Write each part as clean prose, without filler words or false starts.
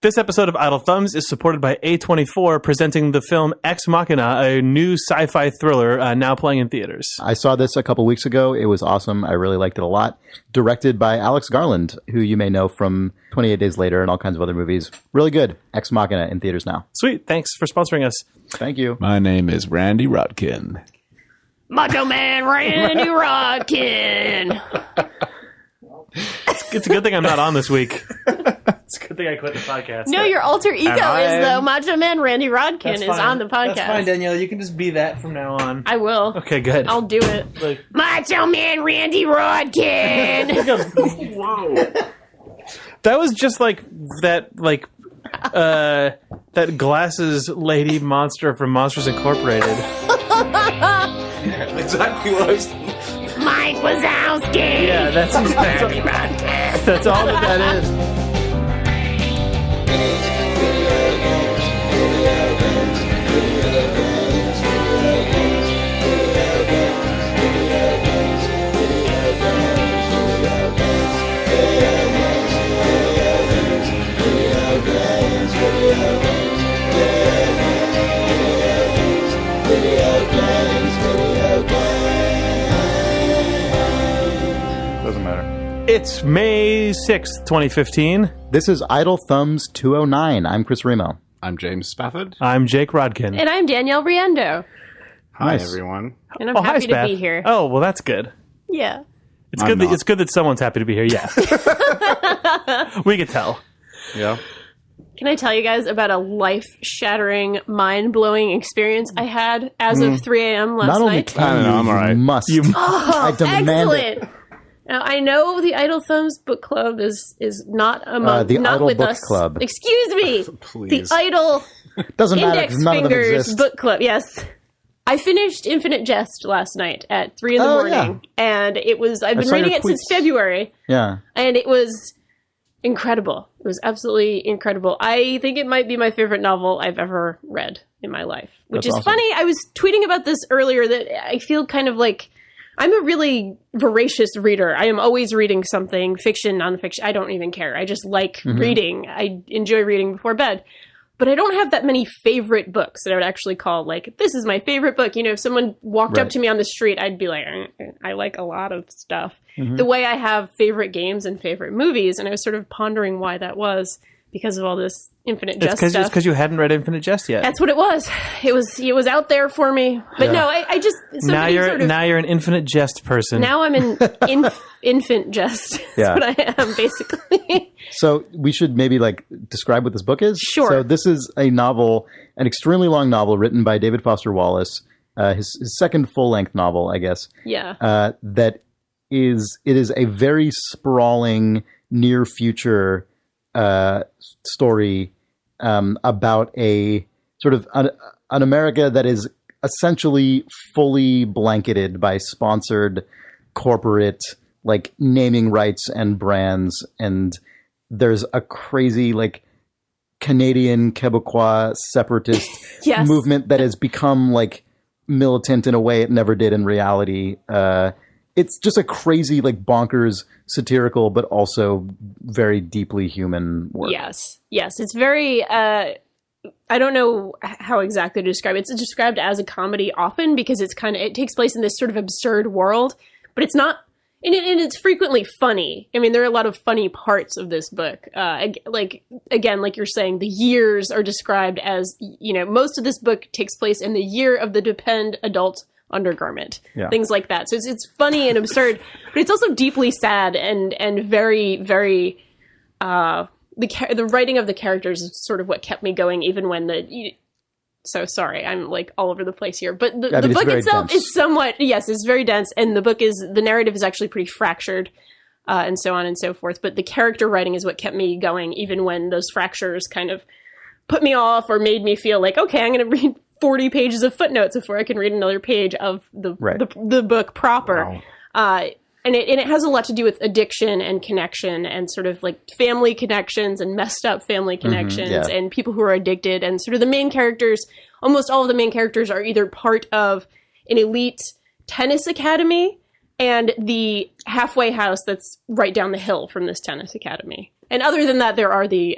This episode of Idle Thumbs is supported by A24, presenting the film Ex Machina, a new sci-fi thriller now playing in theaters. I saw this a couple weeks ago. It was awesome. I really liked it a lot. Directed by Alex Garland, who you may know from 28 Days Later and all kinds of other movies. Really good. Ex Machina in theaters now. Sweet. Thanks for sponsoring us. Thank you. My name is Randy Rodkin. Macho Man Randy Rodkin. It's a good thing I'm not on this week. It's a good thing I quit the podcast. No, your alter ego is, though. Macho Man Randy Rodkin is on the podcast. That's fine, Danielle. You can just be that from now on. I will. Okay, good. I'll do it. Like, Macho Man Randy Rodkin. whoa. That was just like that glasses lady monster from Monsters Incorporated. Exactly what I was thinking. Mike Wazowski. Yeah, that's all that is. It's May 6th, 2015. This is Idle Thumbs 209. I'm Chris Remo. I'm James Spafford. I'm Jake Rodkin. And I'm Danielle Riendo. Hi, Nice. everyone. And I'm hi, happy to Spaff. be here. Oh, well, that's good. Yeah. It's I'm good. not. It's good that someone's happy to be here. Yeah, we could tell. Yeah. Can I tell you guys about a life-shattering, mind-blowing experience I had as of 3 a.m. last Not only night? can I don't know, I'm all right. you must. Oh, I demand it. excellent. Now, I know the Idle Thumbs book club is not among The not Idle with Book us. Club. Excuse me. Please. The Idle Doesn't matter Index because none of them Fingers exist. book club. Yes. I finished Infinite Jest last night at 3 in the Oh, morning, and it was I've been saw your reading it since tweets. February, Yeah. and it was incredible. It was absolutely incredible. I think it might be my favorite novel I've ever read in my life, which That's is awesome. funny. I was tweeting about this earlier that I feel kind of like I'm a really voracious reader. I am always reading something, fiction, nonfiction. I don't even care. I just like Mm-hmm. reading. I enjoy reading before bed. But I don't have that many favorite books that I would actually call, like, this is my favorite book. You know, if someone walked up Right. to me on the street, I'd be like, I like a lot of stuff. Mm-hmm. The way I have favorite games and favorite movies. And I was sort of pondering why that was because of all this Infinite Jest It's stuff. because you hadn't read Infinite Jest yet. That's what it was. It was out there for me. But Yeah. no, I just... somebody sort of, now you're an Infinite Jest person. now I'm an infant jest. That's Yeah. what I am, basically. So we should maybe describe what this book is. Sure. So this is a novel, an extremely long novel written by David Foster Wallace, his second full-length novel, I guess. Yeah. It is a very sprawling near future story about a sort of an America that is essentially fully blanketed by sponsored corporate naming rights and brands, and there's a crazy Canadian Quebecois separatist Yes. movement that has become militant in a way it never did in reality. It's just a crazy, bonkers, satirical, but also very deeply human work. Yes. It's very... I don't know how exactly to describe it. It's described as a comedy often because it takes place in this sort of absurd world, but it's not... And it's frequently funny. I mean, there are a lot of funny parts of this book. Like you're saying, the years are described as, most of this book takes place in the year of the Depend adult undergarment. Yeah. Things like that. So it's funny and absurd, but it's also deeply sad and very, very... the writing of the characters is sort of what kept me going, even when so sorry, I'm all over the place here, but the it's book very itself dense. is somewhat, yes, it's very dense, and the narrative is actually pretty fractured, and so on and so forth, but the character writing is what kept me going, even when those fractures kind of put me off or made me feel like, okay, I'm going to read 40 pages of footnotes before I can read another page of the book proper. Wow. And it has a lot to do with addiction and connection and sort of family connections and messed up family connections yeah. and people who are addicted. And sort of the main characters, almost all of the main characters are either part of an elite tennis academy and the halfway house that's right down the hill from this tennis academy. And other than that, there are the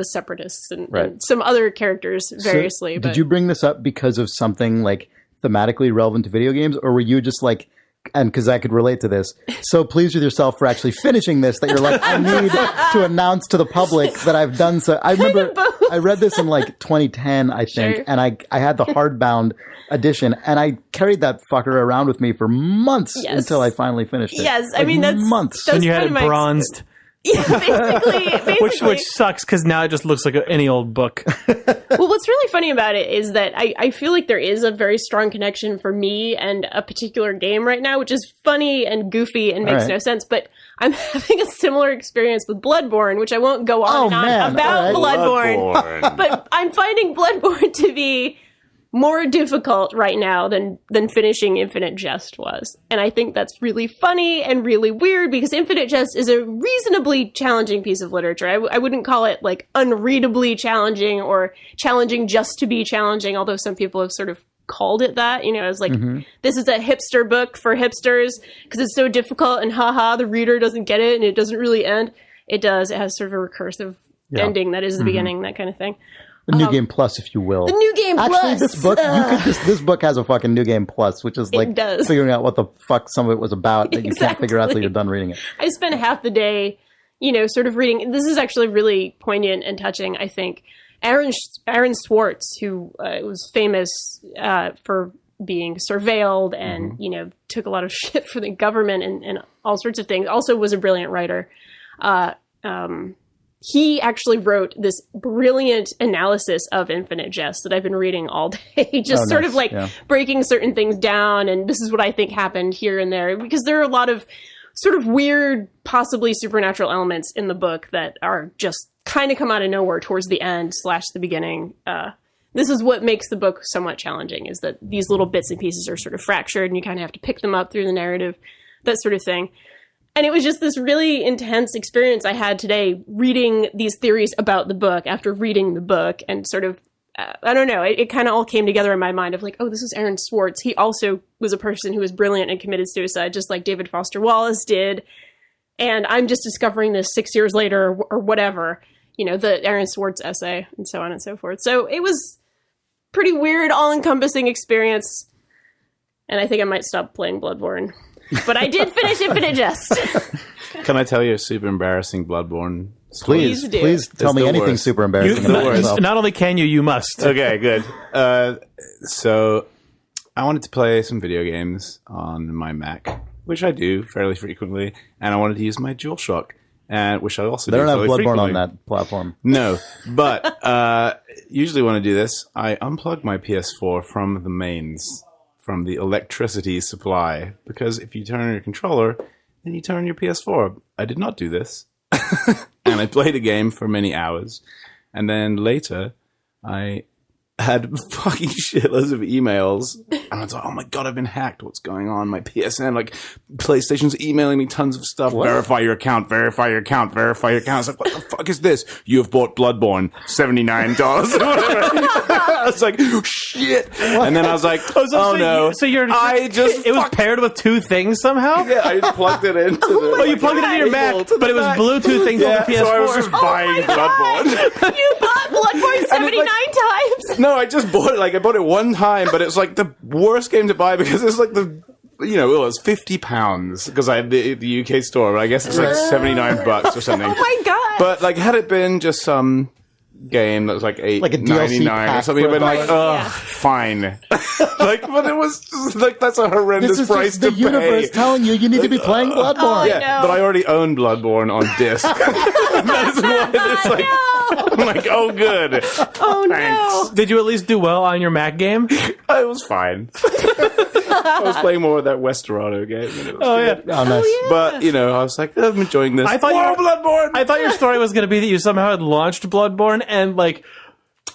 separatists and some other characters variously. So but did you bring this up because of something like thematically relevant to video games, or were you just like, and because I could relate to this, so pleased with yourself for actually finishing this that you're like, I need to announce to the public that I've done so. I remember I read this in like 2010, I think, and I had the hardbound edition, and I carried that fucker around with me for months until I finally finished it. Yes, like, I mean, that's months. And you had it bronzed. Yeah, basically. Which sucks because now it just looks like any old book. Well, what's really funny about it is that I feel like there is a very strong connection for me and a particular game right now, which is funny and goofy and makes no sense. But I'm having a similar experience with Bloodborne, which I won't go on and on about Bloodborne. But I'm finding Bloodborne to be more difficult right now than finishing Infinite Jest was. And I think that's really funny and really weird because Infinite Jest is a reasonably challenging piece of literature. I wouldn't call it like unreadably challenging or challenging just to be challenging, although some people have sort of called it that, you know, as like, this is a hipster book for hipsters because it's so difficult and haha, the reader doesn't get it and it doesn't really end. It does. It has sort of a recursive ending that is the beginning, that kind of thing. The New Game Plus, if you will. The New Game Plus. Actually, this book, this book has a fucking New Game Plus, which is like figuring out what the fuck some of it was about that you can't figure out till you're done reading it. I spent half the day, you know, sort of reading. This is actually really poignant and touching, I think. Aaron Swartz, who was famous for being surveilled and, you know, took a lot of shit for the government and all sorts of things, also was a brilliant writer. He actually wrote this brilliant analysis of Infinite Jest that I've been reading all day, just sort of like breaking certain things down. And this is what I think happened here and there, because there are a lot of sort of weird, possibly supernatural elements in the book that are just kind of come out of nowhere towards the end / the beginning. This is what makes the book somewhat challenging, is that these little bits and pieces are sort of fractured and you kind of have to pick them up through the narrative, that sort of thing. And it was just this really intense experience I had today reading these theories about the book after reading the book and sort of, I don't know, it kind of all came together in my mind of like, oh, this is Aaron Swartz. He also was a person who was brilliant and committed suicide, just like David Foster Wallace did. And I'm just discovering this 6 years later or whatever, you know, the Aaron Swartz essay and so on and so forth. So it was pretty weird, all-encompassing experience. And I think I might stop playing Bloodborne. But I did finish Infinite Jest. Can I tell you a super embarrassing Bloodborne story? Please tell me anything worst. super embarrassing about yourself. Not only can you must. Okay, good. So I wanted to play some video games on my Mac, which I do fairly frequently, and I wanted to use my DualShock, which I also do They don't have fairly Bloodborne frequently. on that platform. No, but usually when I do this, I unplug my PS4 from the mains, from the electricity supply, because if you turn on your controller, then you turn on your PS4. I did not do this. And I played a game for many hours. And then later, I had fucking shitloads of emails. And I was like, oh my god, I've been hacked. What's going on? My PSN, like, PlayStation's emailing me tons of stuff. What? Verify your account, verify your account, verify your account. I was like, what the fuck is this? You have bought Bloodborne, $79 or whatever. I was like, shit. What? And then I was like, no. It was paired with two things somehow? Yeah, I just plugged it into the... Oh, you plugged it into your Mac, but it was Bluetooth thing to the PS4. So I was just buying Bloodborne. You bought Bloodborne 79 times? No, I just bought it. Like, I bought it one time, but it's like the worst game to buy because it's like the... You know, it was £50 because I had the UK store, but I guess it's like $79 or something. Oh my god! But like, had it been just some game that was like $8.99 or something, but like, fine. Like, but it was just, like, that's a horrendous this is price just the to universe pay. telling you need to be playing Bloodborne. Yeah, but I already own Bloodborne on disc. That's why it's like, I'm like, oh good. Oh Thanks. no! Did you at least do well on your Mac game? It was fine. I was playing more of that Westerado game. And it was good. Oh, nice. yeah. But, you know, I was like, I'm enjoying this. I thought Bloodborne! I thought your story was going to be that you somehow had launched Bloodborne and, like,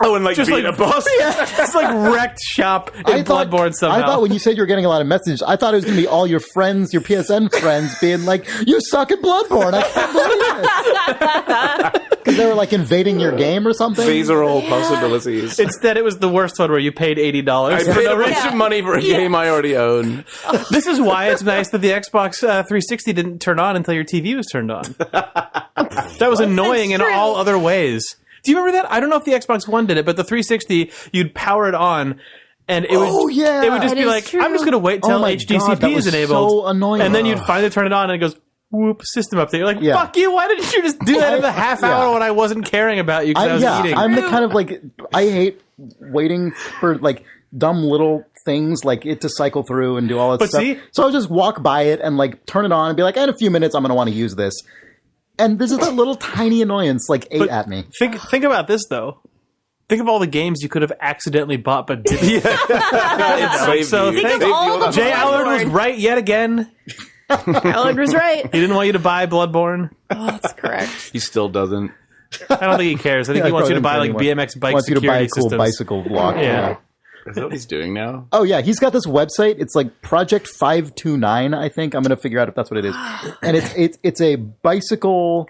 Oh, and like Just being like a boss. It's like wrecked shop in Bloodborne somehow. I thought when you said you were getting a lot of messages, I thought it was going to be all your friends, your PSN friends, being like, "You suck at Bloodborne." I can't believe it. Because they were like invading your game or something. These are all possibilities. Instead, it was the worst one where you paid $80. I paid a bunch of money for a game I already own. This is why it's nice that the Xbox 360 didn't turn on until your TV was turned on. That was annoying in true. all other ways. Do you remember that? I don't know if the Xbox One did it, but the 360, you'd power it on, and it would, yeah. it would just That be is like, true. I'm just going to wait till Oh my HDCP God, that is was enabled. so annoying. And then you'd finally turn it on, and it goes, whoop, system update. You're like, Yeah. fuck you, why didn't you just do that in the half hour when I wasn't caring about you because I was eating? I'm the kind of like, I hate waiting for like dumb little things like it to cycle through and do all that But stuff. see- So I'll just walk by it and like turn it on and be like, in a few minutes I'm going to want to use this. And this is a little tiny annoyance like ate at me. Think about this, though. Think of all the games you could have accidentally bought but didn't. Saved So you. think Saved of you all on the the Jay fly. Allard was right yet again. Allard was right. He didn't want you to buy Bloodborne. Oh, that's correct. He still doesn't. I don't think he cares. I think he wants you to buy like BMX bike wants you to buy security a cool systems. bicycle lock. Yeah. Is that what he's doing now? Oh yeah, he's got this website. It's like Project 529, I think. I'm going to figure out if that's what it is. And it's a bicycle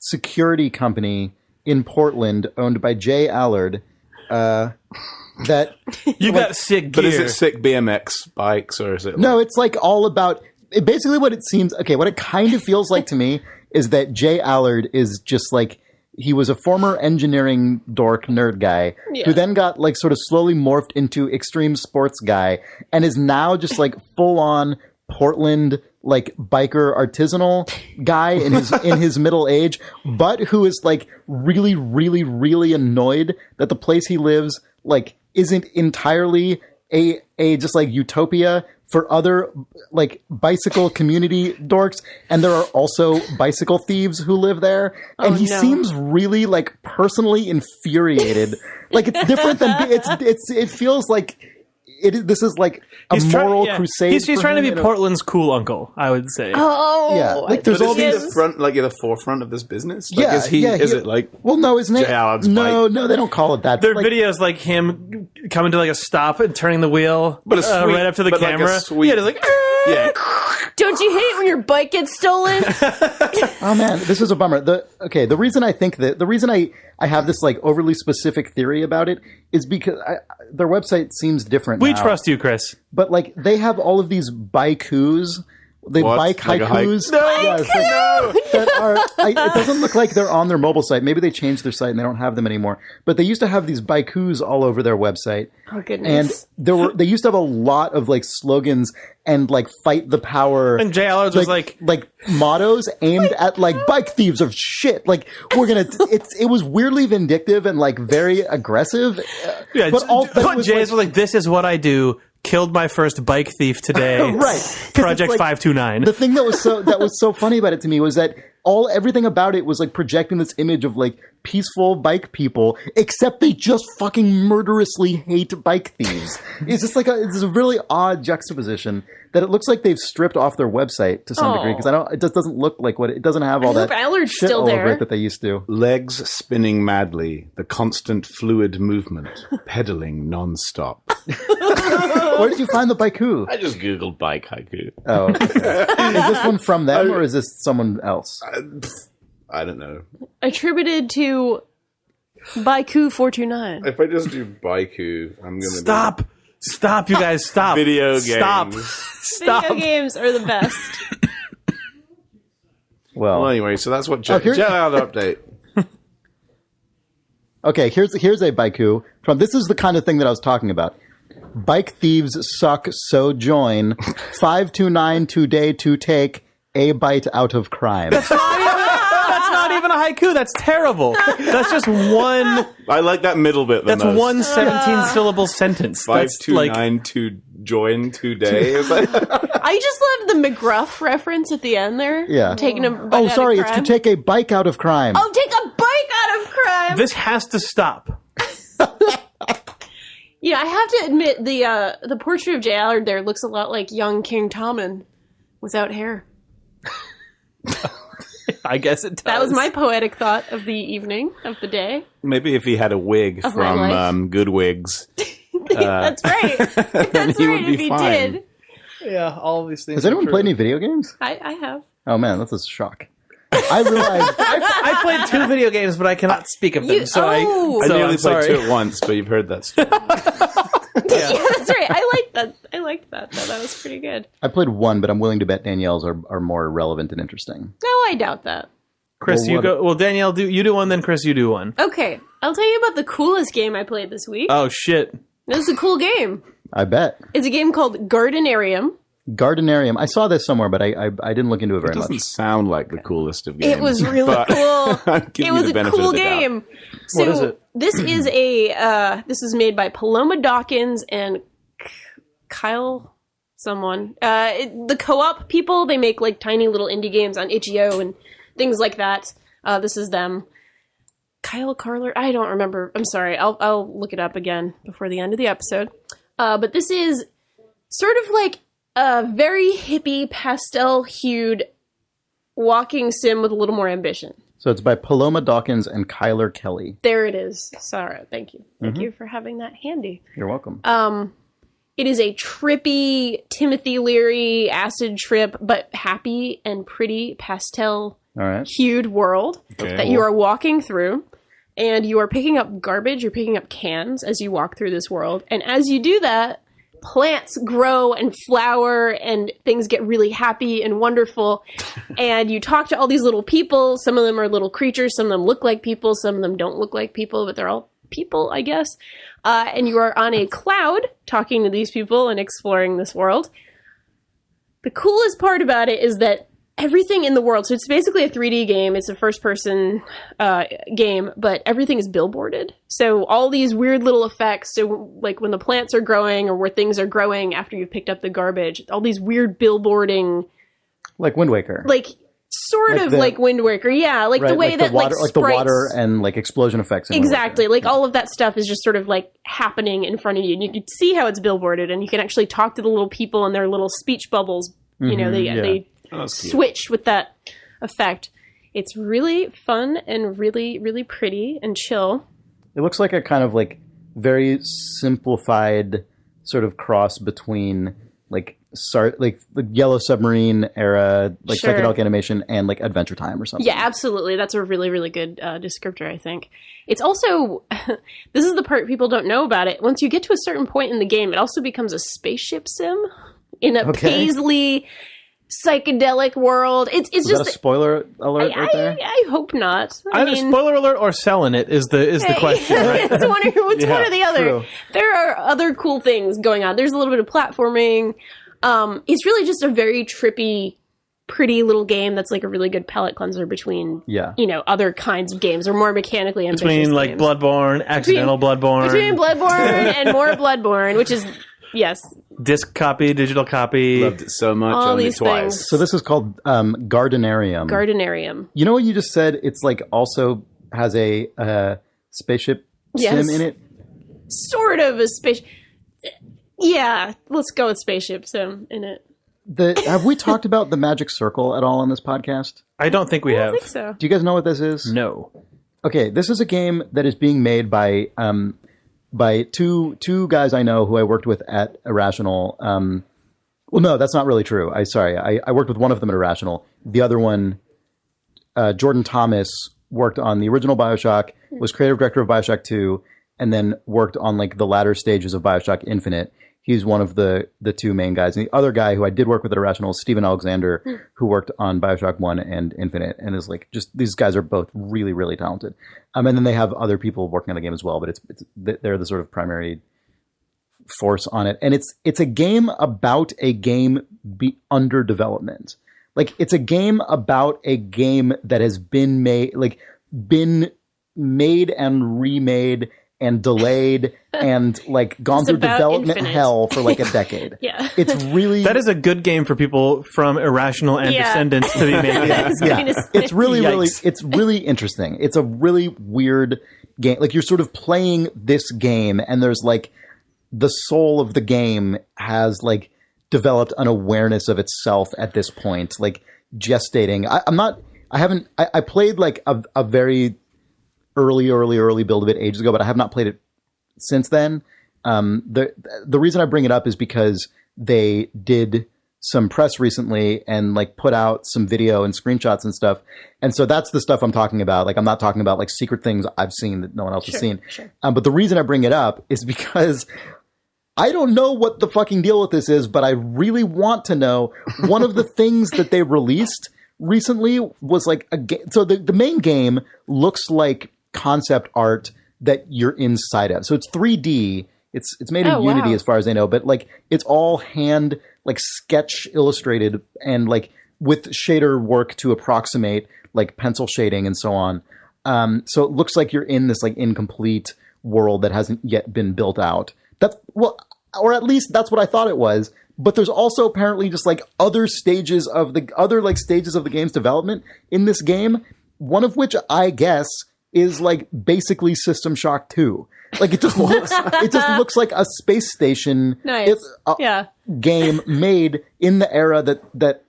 security company in Portland owned by Jay Allard. That You got sick gear. But is it sick BMX bikes or is it? no, it's like all about basically what it seems. Okay, what it kind of feels like to me is that Jay Allard is just like he was a former engineering dork nerd guy Yeah. who then got like sort of slowly morphed into extreme sports guy and is now just like full on Portland like biker artisanal guy in his middle age, but who is like really, really, really annoyed that the place he lives like isn't entirely a just like utopia for other like bicycle community dorks, and there are also bicycle thieves who live there, and he no. seems really like personally infuriated. Like it's different than it feels like this is like a moral crusade. He's for trying to him be in a- Portland's cool uncle, I would say. Oh, Yeah, like, there's But all is he these- the front, like the forefront of this business? Like, Yeah, is he? yeah, Is it like? Well, no, his name. Jay Allard's No, bike? no, they don't call it that. There are Like, videos like him coming to like a stop and turning the wheel But a sweet- right up to the but like a camera. sweet- Yeah, just like, Yeah. don't you hate when your bike gets stolen? Oh man, this is a bummer. The reason I have this like overly specific theory about it is because their website seems different. we now. trust you, Chris. But like they have all of these baikus. They What? bike Like a hike? haikus. No! Yes, that are. It doesn't look like they're on their mobile site. Maybe they changed their site and they don't have them anymore. But they used to have these baikus all over their website. Oh, And goodness. they used to have a lot of like slogans and like fight the power. And Jay Allard's was like, mottos aimed at like bike thieves of shit. Like we're gonna. It was weirdly vindictive and like very aggressive. yeah, but it was, Jay's was like, this is what I do. Killed my first bike thief today. Right. 'Cause Project it's like- 529. The thing that was so funny about it to me was that everything about it was like projecting this image of like peaceful bike people, except they just fucking murderously hate bike thieves. It's just like it's a really odd juxtaposition that it looks like they've stripped off their website to some degree because it just doesn't look like it doesn't have all I hope that Allard's shit still all over there. it that they used to. Legs spinning madly, the constant fluid movement, pedaling non-stop. Where did you find the baiku? I just googled bike haiku. Oh, okay. Is this one from them or is this someone else? I don't know. Attributed to Baiku 429. If I just do baiku, I'm gonna Stop, you guys, stop. Video games. Stop. Stop. Video games are the best. Well, anyway, so that's what here's- Jet Allard update. Okay, here's a baiku from. This is the kind of thing that I was talking about. Bike thieves suck, so join. 529 today to take a bite out of crime. That's not even a haiku. That's terrible. That's just one. I like that middle bit. That's one 17-syllable sentence. That's 529 to join today. Is that- I just love the McGruff reference at the end there. Yeah. Taking a bite out of Sorry, it's crime. to take a bike out of crime. Oh, take a bike out of crime. This has to stop. Yeah, I have to admit the portrait of Jay Allard there looks a lot like young King Tommen without hair. I guess it does. That was my poetic thought of the evening, of the day. Maybe if he had a wig Of my life. from Good Wigs, That's right. That's he right, would be if he fine. did. Yeah, all of these things. Has anyone played any video games? I have. Oh man, that's a shock. I realized I played 2 video games, but I cannot speak of them. You- so oh. I so nearly I'm played sorry. 2 at once, but you've heard that story. Yeah, that's right. I liked that. I liked that. That was pretty good. I played 1, but I'm willing to bet Danielle's are more relevant and interesting. No, I doubt that. Chris, Well, you what- go. Well, Danielle, you do one, then Chris, you do one. Okay, I'll tell you about the coolest game I played this week. Oh shit! This is a cool game. I bet. It's a game called Gardenarium. Gardenarium. I saw this somewhere, but I didn't look into it It very doesn't much. sound like the coolest of games. It was really but cool. I'm giving It you was the a benefit cool of the doubt. game. So What is it? this is this is made by Paloma Dawkins and Kyle someone. The co-op people, they make like tiny little indie games on itch.io and things like that. This is them. Kyle Carler, I don't remember. I'm sorry. I'll look it up again before the end of the episode. But this is sort of like a very hippie, pastel-hued walking sim with a little more ambition. So it's by Paloma Dawkins and Kyler Kelly. There it is. Sorry. Thank you. Thank you for having that handy. You're welcome. It is a trippy, Timothy Leary acid trip, but happy and pretty pastel All right. hued world Okay. that you are walking through. And you are picking up garbage, you're picking up cans as you walk through this world. And as you do that, plants grow and flower and things get really happy and wonderful. And you talk to all these little people. Some of them are little creatures. Some of them look like people. Some of them don't look like people, but they're all people, I guess. And you are on a cloud talking to these people and exploring this world. The coolest part about it is that everything in the world, so it's basically a 3D game, it's a first-person game, but everything is billboarded. So all these weird little effects, so like when the plants are growing or where things are growing after you've picked up the garbage, all these weird billboarding, Like Wind Waker. like sort Like of the- like Wind Waker, yeah, like right? the way like that the water, like like the sprites, water and like explosion effects. In Wind exactly, Waker. like all of that stuff is just sort of like happening in front of you, and you can see how it's billboarded, and you can actually talk to the little people and their little speech bubbles. You know, yeah. they Oh, that's cute. switch with that effect. It's really fun and really, really pretty and chill. It looks like a kind of like very simplified sort of cross between like the Yellow Submarine era, like Sure. psychedelic animation and like Adventure Time or something. Yeah, absolutely. That's a really, really good descriptor, I think. It's also, this is the part people don't know about it. Once you get to a certain point in the game, it also becomes a spaceship sim in a Okay. paisley psychedelic world. It's Is just that a spoiler alert right there? I hope not. Either spoiler alert or selling it is the question, right? it's one or the other. true. There are other cool things going on. There's a little bit of platforming. It's really just a very trippy, pretty little game that's like a really good palate cleanser between, Yeah. other kinds of games or more mechanically ambitious Between like games. Bloodborne, accidental Bloodborne, Between Bloodborne and more Bloodborne, which is, yes, disc copy, digital copy. Loved it so much. All Owned it these twice. things. So this is called Gardenarium. Gardenarium. You know what you just said? It's like also has a spaceship Yes. sim in it. Sort of a space. Yeah, let's go with spaceship sim in it. Have we talked about the Magic Circle at all on this podcast? I don't think we I have. think so. Do you guys know what this is? No. Okay, this is a game that is being made by two guys I know who I worked with at Irrational. Well, no, that's not really true. I worked with one of them at Irrational. The other one, Jordan Thomas, worked on the original BioShock, was creative director of BioShock 2, and then worked on like the latter stages of BioShock Infinite. He's one of the two main guys. And the other guy who I did work with at Irrational is Steven Alexander, who worked on BioShock 1 and Infinite, and is like just these guys are both really, really talented. And then they have other people working on the game as well, but they're the sort of primary force on it. And it's a game about a game under development. Like it's a game about a game that has been made and remade and delayed and like gone It's through about development Infinite. hell for like a decade. Yeah. It's really That is a good game for people from Irrational and Yeah. Descendants to be making. It's kind of it's really Yikes. it's really interesting. It's a really weird game. Like you're sort of playing this game and there's like the soul of the game has like developed an awareness of itself at this point, like gestating. I'm not I played like a very early build of it ages ago, but I have not played it since then. The reason I bring it up is because they did some press recently and like put out some video and screenshots and stuff. And so that's the stuff I'm talking about. Like, I'm not talking about like secret things I've seen that no one else has seen. Sure. But the reason I bring it up is because I don't know what the fucking deal with this is, but I really want to know. One of the things that they released recently was like a game. So the main game looks like concept art that you're inside of. So it's 3D. It's made in Unity as far as I know, but like it's all hand like sketch illustrated and like with shader work to approximate like pencil shading and so on. So it looks like you're in this like incomplete world that hasn't yet been built out. Or at least that's what I thought it was. But there's also apparently just like other stages of the game's development in this game. One of which I guess is like basically System Shock 2. Like it just looks like a space station game made in the era that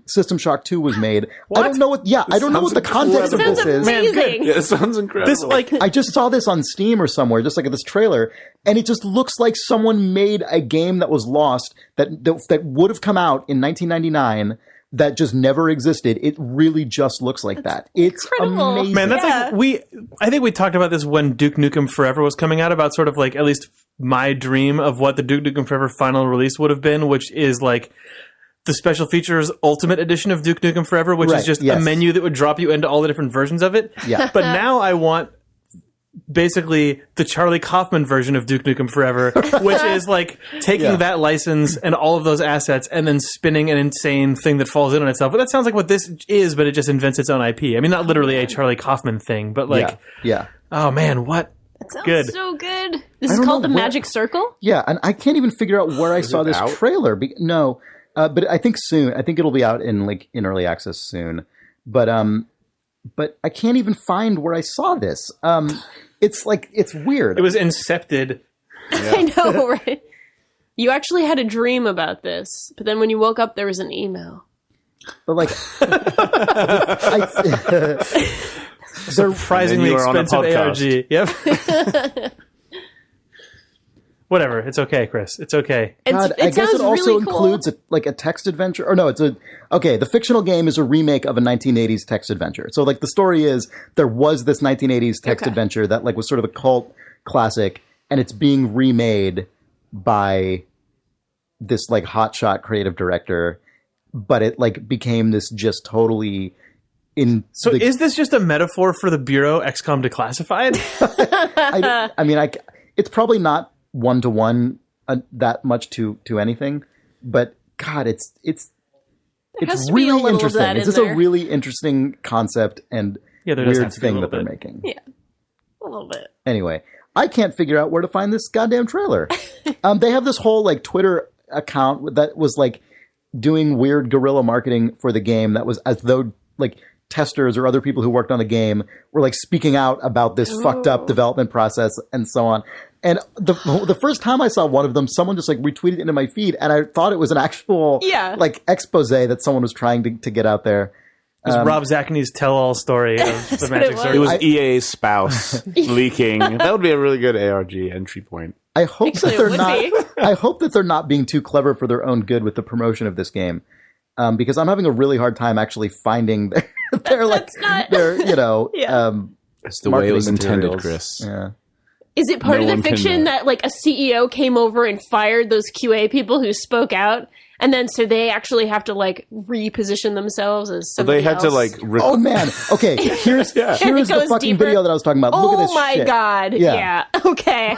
System Shock 2 was made. What? I don't know what the context of this is. Amazing. Man, good. Yeah, it sounds incredible. This like I just saw this on Steam or somewhere, just like this trailer, and it just looks like someone made a game that was lost that would have come out in 1999 that just never existed. It really just looks like that. It's incredible. amazing. Man, that's like I think we talked about this when Duke Nukem Forever was coming out, about sort of like at least my dream of what the Duke Nukem Forever final release would have been, which is like the special features ultimate edition of Duke Nukem Forever, which is just a menu that would drop you into all the different versions of it. Yeah. But now I want basically the Charlie Kaufman version of Duke Nukem Forever, which is like taking that license and all of those assets and then spinning an insane thing that falls in on itself. But that sounds like what this is, but it just invents its own IP. I mean, not literally a Charlie Kaufman thing, but like, oh man, what? That sounds Good. so good. This is called the Magic Circle? Yeah, and I can't even figure out where I saw this trailer. No, but I think soon. I think it'll be out in early access soon. But I can't even find where I saw this. It's weird. It was incepted. Yeah. I know, right? You actually had a dream about this, but then when you woke up, there was an email. But like, Surprisingly expensive ARG. Yep. Whatever. It's okay, Chris. It's okay. God, I guess it also includes a text adventure. Or no, the fictional game is a remake of a 1980s text adventure. So like the story is there was this 1980s text adventure that like was sort of a cult classic, and it's being remade by this like hotshot creative director, but it like became this just totally is this just a metaphor for the Bureau XCOM Declassified? It's probably not one-to-one that much to anything, but God, it's really interesting. It's just a really interesting concept and weird thing that they're making. Yeah, a little bit. Anyway, I can't figure out where to find this goddamn trailer. They have this whole like Twitter account that was like doing weird guerrilla marketing for the game that was as though like testers or other people who worked on the game were like speaking out about this fucked up development process and so on. And the first time I saw one of them, someone just like retweeted it into my feed, and I thought it was an actual like expose that someone was trying to get out there. It was Rob Zachney's tell-all story of the Magic Circle. It was EA's spouse leaking. That would be a really good ARG entry point. I hope that they're not. I hope that they're not being too clever for their own good with the promotion of this game, because I'm having a really hard time actually finding their it's the way it was intended, Chris. Yeah. Is it part of the fiction that like a CEO came over and fired those QA people who spoke out, and then so they actually have to like reposition themselves as somebody they had else? to like oh man, okay, here's the fucking video that I was talking about. Look at this shit. Oh my god, yeah. Okay.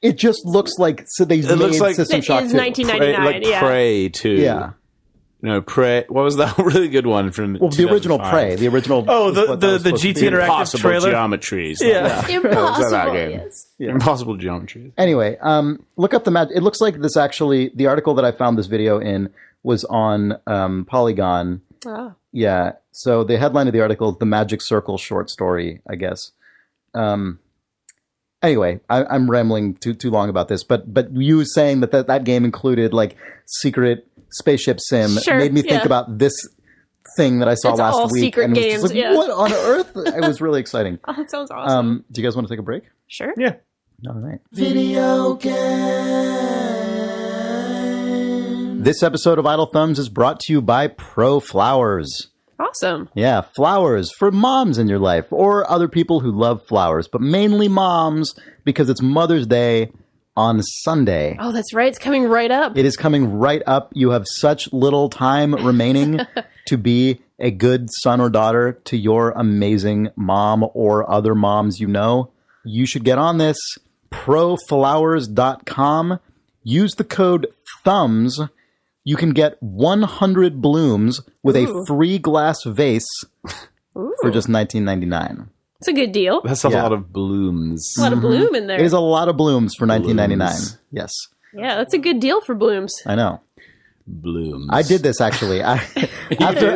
It just looks like made like System Shock 2. It is 1999, Prey 2. Yeah. No, Prey. What was that really good one from the original Prey? The original. Oh, the GT Interactive Impossible trailer. Geometries. Yeah. Impossible. Yes. Yeah. Impossible Geometries. Anyway, look up the magic. It looks like this actually. The article that I found this video in was on Polygon. Oh. Yeah. So the headline of the article is "The Magic Circle Short Story," I guess. Anyway, I'm rambling too long about this, but you saying that game included like secret spaceship sim made me think about this thing that I saw It's last all week. secret and was games, just like, yeah. what on earth? It was really exciting. Oh, that sounds awesome. Do you guys want to take a break? Sure. Yeah. All right. Video This episode of Idle Thumbs is brought to you by ProFlowers. Awesome. Yeah, flowers for moms in your life or other people who love flowers, but mainly moms because it's Mother's Day on Sunday. Oh, that's right. It's coming right up. It is coming right up. You have such little time remaining to be a good son or daughter to your amazing mom or other moms you know. You should get on this. ProFlowers.com. Use the code THUMBS. You can get 100 blooms with a free glass vase for just $19.99. It's a good deal. That's a Yeah. lot of blooms. A lot of bloom in there. It is a lot of blooms for $19.99. Blooms. Yes, Yeah, that's a good deal for blooms. I know. Blooms. I did this actually. After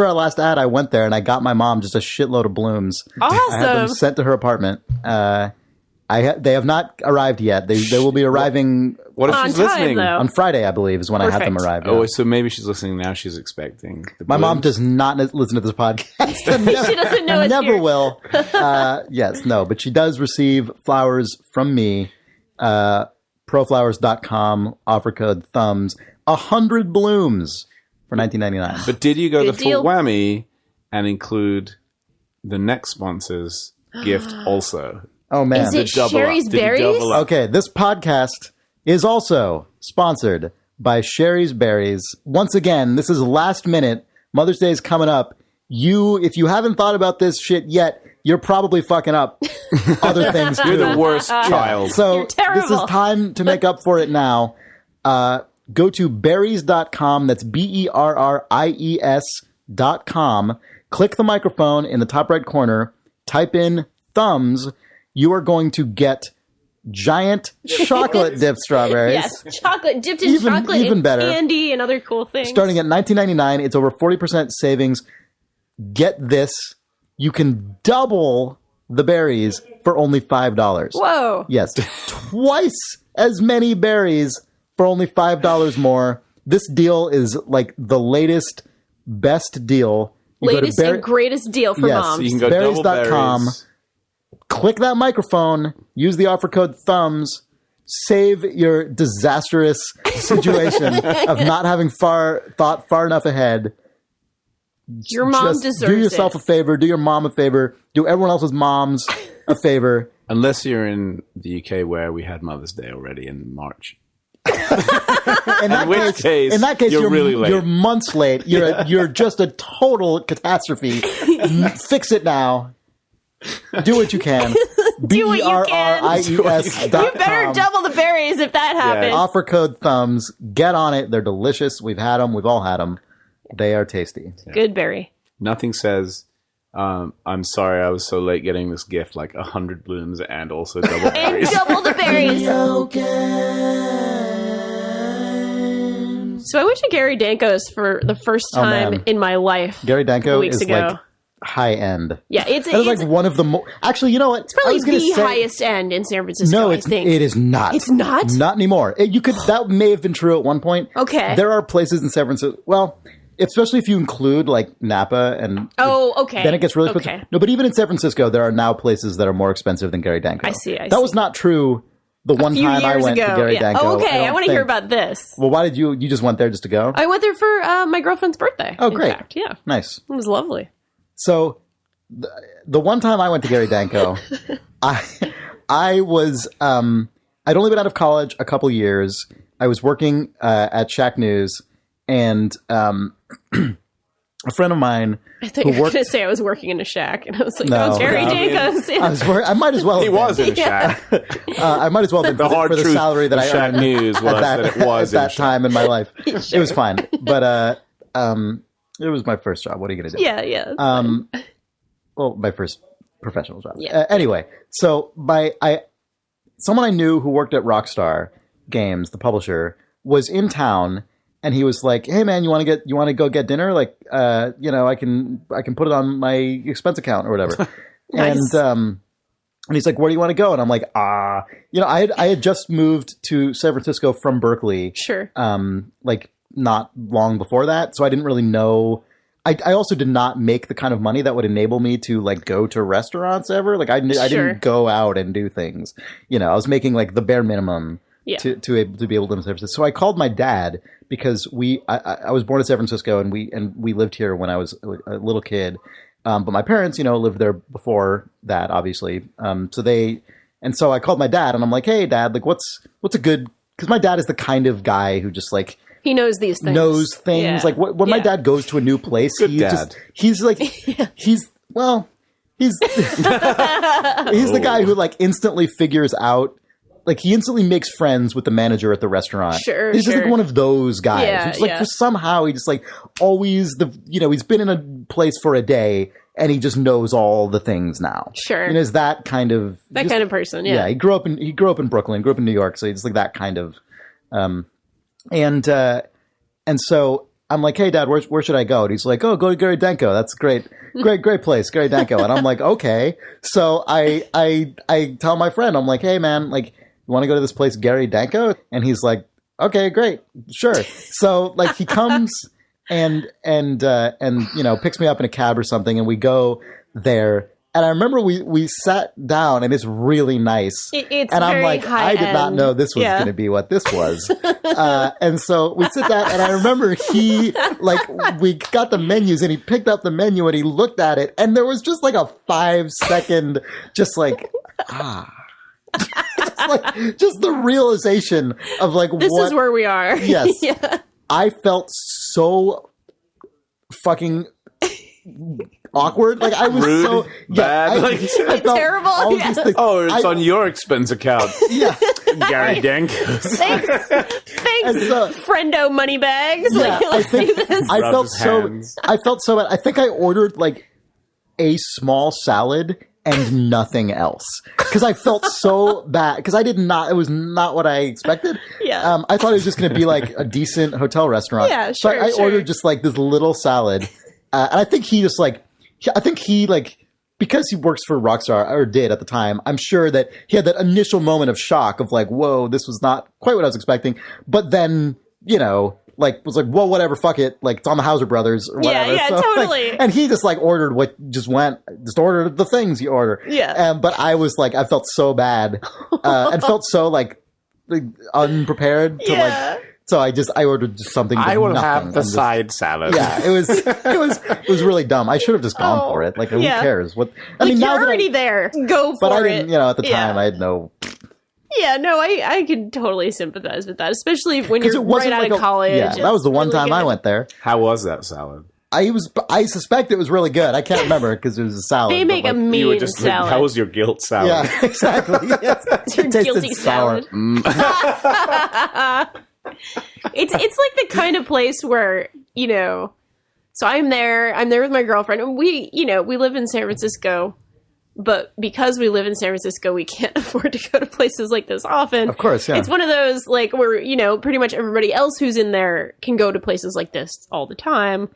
our last ad, I went there and I got my mom just a shitload of blooms. I had them Awesome. sent to her apartment. They have not arrived yet. They will be arriving What if On she's time, listening? though. on Friday, I believe, is when I had them Perfect. arrive. Oh, yeah. so maybe she's listening now. She's expecting. The My mom blooms. does not listen to this podcast. She doesn't know it's Never here. will. Yes, no, but she does receive flowers from me. ProFlowers.com, offer code THUMBS. 100 blooms for $19.99. But did you go Good the full deal. whammy and include the next sponsor's gift also? Oh, man. Is it Double Sherri's up. Did you berries? double up? Okay, this podcast is also sponsored by Sherri's Berries. Once again, this is last minute. Mother's Day is coming up. If you haven't thought about this shit yet, you're probably fucking up other things too. You're the worst child. So You're terrible. this is time to make up for it now. Go to berries.com. That's BERRIES.com. Click the microphone in the top right corner. Type in thumbs. You are going to get giant chocolate dipped strawberries. Yes, chocolate dipped in Even- chocolate even and better. candy and other cool things. Starting at $19.99. It's over 40% savings. Get this. You can double the berries for only $5. Whoa. Yes, twice as many berries for only $5 more. This deal is like the latest, best deal. You go to Latest and greatest deal for Yes. moms. So you can go double berries.com. berries. Click that microphone, use the offer code THUMBS, save your disastrous situation of not having thought far enough ahead. Your mom Just deserves do yourself it. a favor, do your mom a favor, do everyone else's moms a favor. Unless you're in the UK where we had Mother's Day already in March. In that case, in that case, you're really late. You're months late. You're just a total catastrophe. Fix it now. Do what you can. Do what you can. BERRIES.com. You better double the berries if that happens. Offer code thumbs. Get on it. They're delicious. We've had them. We've all had them. They are tasty. Good berry. Nothing says, I'm sorry I was so late getting this gift, like 100 blooms and also double And berries. double the berries. So I went to Gary Danko's for the first time man. in my life. Gary a Danko couple weeks is ago. like high end. Yeah, it's That is like one of the more. Actually, you know what? probably I was gonna the say, highest end in San Francisco. No, I it's think. it is not. It's not? Not anymore. You could that may have been true at one point. Okay. There are places in San Francisco. Well, especially if you include like Napa and Oh, okay. then it gets really expensive. Okay. No, but even in San Francisco, there are now places that are more expensive than Gary Danko. I see, I That see. was not true the one A few time I years went ago. to Gary yeah. Danko. Oh, okay, don't I want to hear think- about this. Well, why did you just went there just to go? I went there for my girlfriend's birthday. Oh, in great. fact. Yeah, Nice. it was lovely. So the one time I went to Gary Danko, I was I'd only been out of college a couple years. I was working at Shack News, and a friend of mine I thought who you were worked. going to say I was working in a shack, and I was like, No, "Oh, Gary no. Danko's." Yeah. I might as well. He have was been. in a shack. I might as well have been The hard for the truth salary that of I Shack earned News was that it was at in a that shack. time in my life. It was fine, but it was my first job. What are you going to do? Yeah, yeah. it's fine. Well, my first professional job. Yeah. Anyway, so someone I knew who worked at Rockstar Games, the publisher, was in town, and he was like, "Hey, man, you want to go get dinner? Like, I can put it on my expense account or whatever." Nice. And he's like, "Where do you want to go?" And I'm like, I had just moved to San Francisco from Berkeley. Sure. Like not long before that, so I didn't really know. I also did not make the kind of money that would enable me to like go to restaurants ever. Like I didn't go out and do things. You know, I was making like the bare minimum to be able to live in San Francisco. So I called my dad because I was born in San Francisco and we lived here when I was a little kid. But my parents, you know, lived there before that, obviously. So I called my dad and I'm like, hey, Dad, like what's a good, because my dad is the kind of guy who just like, he knows these things. Yeah. Like when my dad goes to a new place, he's the guy who like instantly figures out, like he instantly makes friends with the manager at the restaurant. Sure, he's just like one of those guys. Yeah, who's like somehow he just like always he's been in a place for a day and he just knows all the things now. Sure, and is that kind of kind of person. Yeah, he grew up in Brooklyn, grew up in New York, so he's like that kind of. And so I'm like, hey, Dad, where should I go? And he's like, oh, go to Gary Danko. That's great place, Gary Danko. And I'm like, okay. So I tell my friend, I'm like, hey, man, like, you want to go to this place, Gary Danko? And he's like, okay, great, sure. So like he comes and you know picks me up in a cab or something, and we go there. And I remember we sat down, and it's really nice. It's and I'm very like, high I did not end. know this was going to be what this was. And so we sit down, and I remember we got the menus, and he picked up the menu, and he looked at it, and there was just like a 5-second, just like, just the realization of like, this is where we are. Yes. Yeah. I felt so fucking awkward. Like I was rude, so bad. I felt terrible. all these things. Oh, it's on your expense account. Yeah. Gary Danko. Thanks, friendo moneybags. Yeah, I think I felt so bad. I think I ordered like a small salad and nothing else because I felt so bad because it was not what I expected. Yeah. I thought it was just going to be like a decent hotel restaurant. Yeah, So I ordered just like this little salad, and I think he because he works for Rockstar, or did at the time, I'm sure that he had that initial moment of shock of like, whoa, this was not quite what I was expecting. But then, you know, like was like, well, whatever, fuck it. Like it's on the Hauser Brothers or whatever. Yeah, so, totally. Like, and he just like ordered just ordered the things you order. Yeah. But I was like, I felt so bad and felt so like unprepared to like. So I ordered just something. I will nothing. have the side salad. Yeah, it was really dumb. I should have just gone for it. Like, who cares? What? I mean, you're now already there. Go for it. But I didn't. You know, at the time, I had no. Yeah, no, I could totally sympathize with that, especially when you're right out of college. Yeah, that was the one time I went there. How was that salad? I suspect it was really good. I can't remember because it was a salad. They make a mean you were just salad. Like, how was your guilt salad? Yeah, exactly. Yes. Your guilty salad. It's like the kind of place where, you know, so I'm there with my girlfriend, and we live in San Francisco, but because we live in San Francisco, we can't afford to go to places like this often. Of course, yeah. It's one of those, like, where, you know, pretty much everybody else who's in there can go to places like this all the time.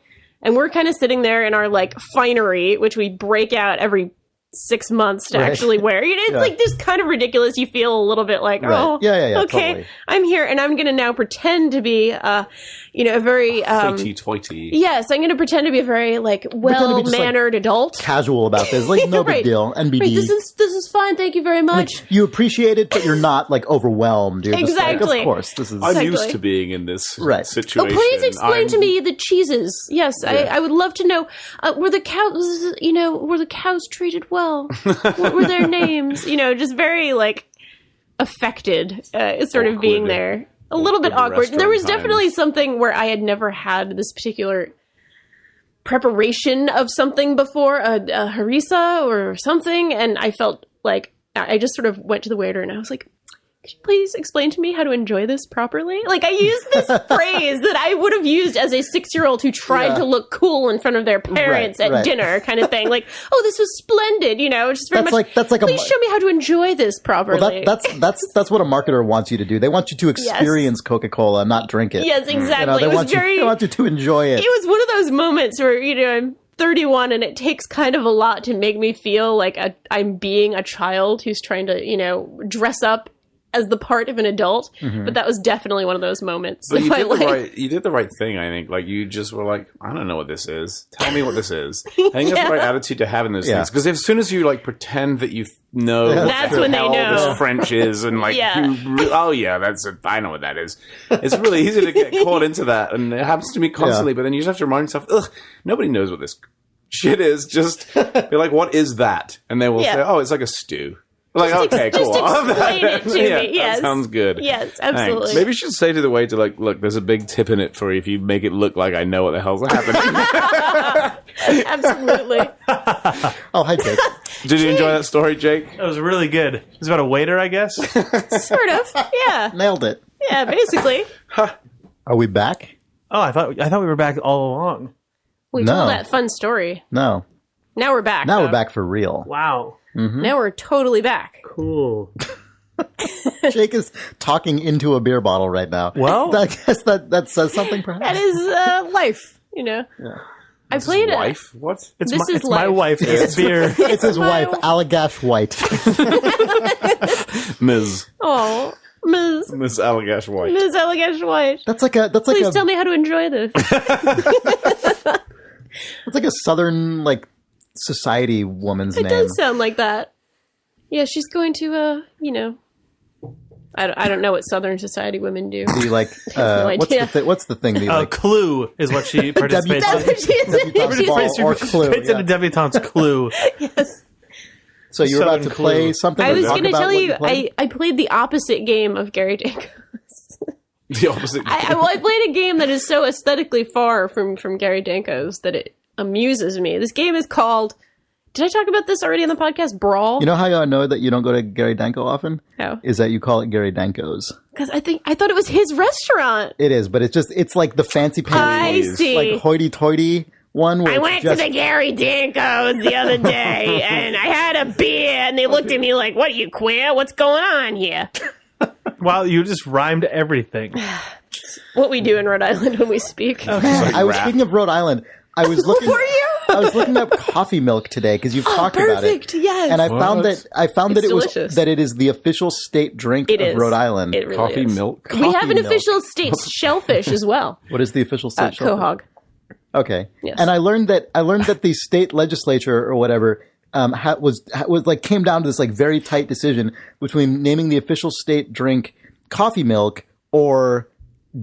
And we're kind of sitting there in our, like, finery, which we break out every 6 months to actually wear. You know, it's like just kind of ridiculous. You feel a little bit like, okay, totally. I'm here, and I'm going to now pretend to be, a very hoity-toity. Yes, I'm going to pretend to be a very like well-mannered adult, casual about this. Like no big deal. NBD. Right, this is fine. Thank you very much. Like, you appreciate it, but you're not like overwhelmed. You're exactly. Just like, of course, this is. I'm used to being in this situation. Oh, please explain to me the cheeses. Yes, I would love to know. Were the cows treated well? What were their names? You know, just very like affected, sort of being there. A little bit awkward. There was definitely something where I had never had this particular preparation of something before, a harissa or something, and I felt like I just sort of went to the waiter and I was like, could you please explain to me how to enjoy this properly? Like, I used this phrase that I would have used as a 6-year-old who tried to look cool in front of their parents at dinner, kind of thing. Like, oh, this was splendid, you know, just very please show me how to enjoy this properly. Well, that's what a marketer wants you to do. They want you to experience Coca-Cola, not drink it. Yes, exactly. You know, they want you to enjoy it. It was one of those moments where, you know, I'm 31 and it takes kind of a lot to make me feel like I'm being a child who's trying to, you know, dress up as the part of an adult, but that was definitely one of those moments But in my life. you did the right thing, I think. Like, you just were like, I don't know what this is. Tell me what this is. I think that's the right attitude to have in those things. Because as soon as you, like, pretend that you know what That's the when they hell know. this French is, and, like, Yeah. I know what that is. It's really easy to get caught into that, and it happens to me constantly, but then you just have to remind yourself, ugh, nobody knows what this shit is. Just be like, what is that? And they will say, oh, it's like a stew. Like, okay, cool. Just explain it to me. Yes. That sounds good. Yes, absolutely. Thanks. Maybe you should say to the waiter, like, look, there's a big tip in it for you if you make it look like I know what the hell's happening. Absolutely. Oh, hi, Jake. Did you enjoy that story, Jake? That was really good. It was about a waiter, I guess. Sort of. Yeah. Nailed it. Yeah, basically. Are we back? Oh, I thought we were back all along. We No. told that fun story. No. Now we're back. Now though. we're back for real. Wow. Now we're totally back. Cool. Jake is talking into a beer bottle right now. Well- I guess that says something, perhaps. That is life, you know. I played it. Wife? What? It's This is my life. wife. It's beer. It's his wife, Allagash White. Ms. Oh, Ms. Allagash White. Ms. Allagash White. That's like Please a tell me how to enjoy this. it's like a southern like society woman's It name. does sound like that. Yeah, she's going to, you know, I don't know what Southern society women do. The like no idea. what's the thing? The like Clue is what she participates That's in. what she is. Debutante ball She or Clue. participates in a debutante's Clue. Yes. So you were about to Southern play Clue. something. I or was talk going to about tell what you, played? I played the opposite game of Gary Danko. The opposite. I played a game that is so aesthetically far from Gary Danko's that it amuses me. This game is called... Did I talk about this already on the podcast? Brawl? You know how I know that you don't go to Gary Danko often? How? Is that you call it Gary Danko's. Because I thought it was his restaurant. It is, but it's like the fancy I pants, see. like hoity-toity one. Where I it's went just, to the Gary Danko's the other day, and I had a beer, and they looked at me like, what, are you queer? What's going on here? Wow, you just rhymed everything. What we do in Rhode Island when we speak. Man, I was rap. speaking of Rhode Island. I was looking. Were you? I was looking up coffee milk today because you've talked about it. Perfect, yes. And I found What? that It's it was delicious. that it is the official state drink It of is. Rhode Island. It really Coffee is. milk. We have an milk. official state shellfish as well. What is the official state? shellfish? Quahog. Okay. Yes. And I learned that the state legislature or whatever was like came down to this like very tight decision between naming the official state drink coffee milk or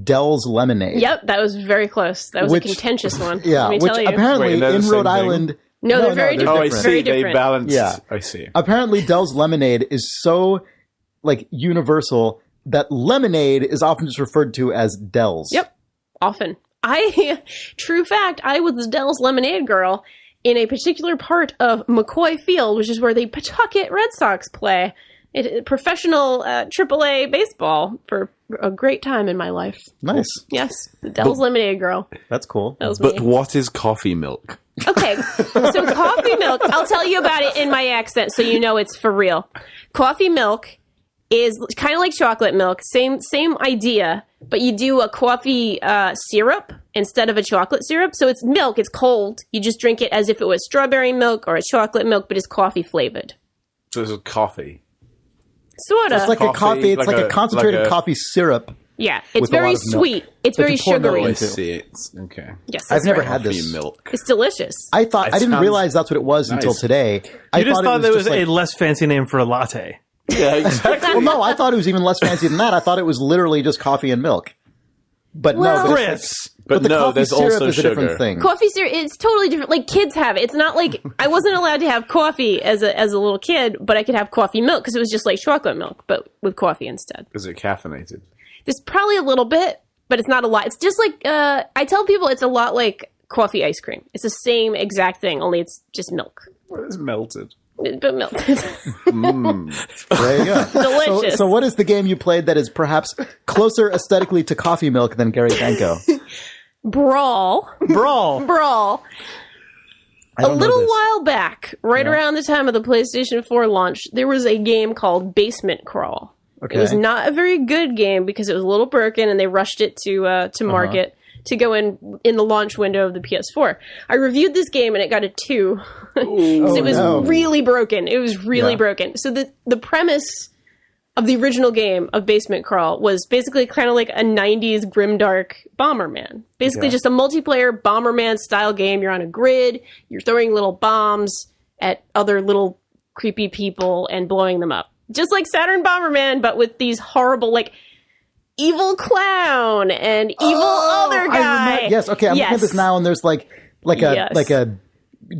Dell's lemonade. Yep, that was very close. That was Which- a contentious one. Yeah, let me which tell you. apparently Wait, they're the in same Rhode thing? Island. No, they're very different. Oh, I Very see. They different. balance. Yeah. I see. Apparently, Dell's lemonade is so like universal that lemonade is often just referred to as Dell's. Yep, often. True fact, I was Dell's lemonade girl in a particular part of McCoy Field, which is where the Pawtucket Red Sox play. Professional AAA baseball for a great time in my life. Nice. Yes, the Dell's lemonade girl. That's cool. That was But me. what is coffee milk? Okay, so coffee milk, I'll tell you about it in my accent so you know it's for real. Coffee milk is kind of like chocolate milk, same idea, but you do a coffee syrup instead of a chocolate syrup. So it's milk, it's cold. You just drink it as if it was strawberry milk or a chocolate milk, but it's coffee flavored. So this is coffee. Sort of. It's like a coffee. It's like a concentrated like a- coffee syrup. Yeah, it's with a very lot of milk sweet. It's that very you pour milk sugary. I into. see. It's okay. Yes, I've that's never right. had Coffee this. milk. It's delicious. I thought It I didn't sounds realize that's what it was until nice. today. You just thought there was just a like- less fancy name for a latte. Yeah, exactly. Well, no, I thought it was even less fancy than that. I thought it was literally just coffee and milk. But Well- no, but it's Chris. but the no, coffee there's syrup also is a different sugar. thing. Coffee syrup, it's totally different. Like kids have it. It's not like I wasn't allowed to have coffee as a little kid, but I could have coffee milk because it was just like chocolate milk, but with coffee instead. Is it caffeinated? There's probably a little bit, but it's not a lot. It's just like I tell people it's a lot like coffee ice cream. It's the same exact thing, only it's just milk, Well, it's melted. but melted. There you go. Delicious. So what is the game you played that is perhaps closer aesthetically to coffee milk than Gary Danko? Brawl. Brawl. I A don't know little this. while back, right around the time of the PlayStation 4 launch, there was a game called Basement Crawl. Okay. It was not a very good game because it was a little broken, and they rushed it to market to go in the launch window of the PS4. I reviewed this game, and it got a 2. 'Cause it was no. really broken. It was really Yeah. broken. So the premise of the original game of Basement Crawl was basically kind of like a 90s grimdark Bomberman. Basically just a multiplayer Bomberman style game. You're on a grid, you're throwing little bombs at other little creepy people and blowing them up. Just like Saturn Bomberman, but with these horrible, like, evil clown and evil other guy. Yes, okay, I'm looking at this now, and there's like a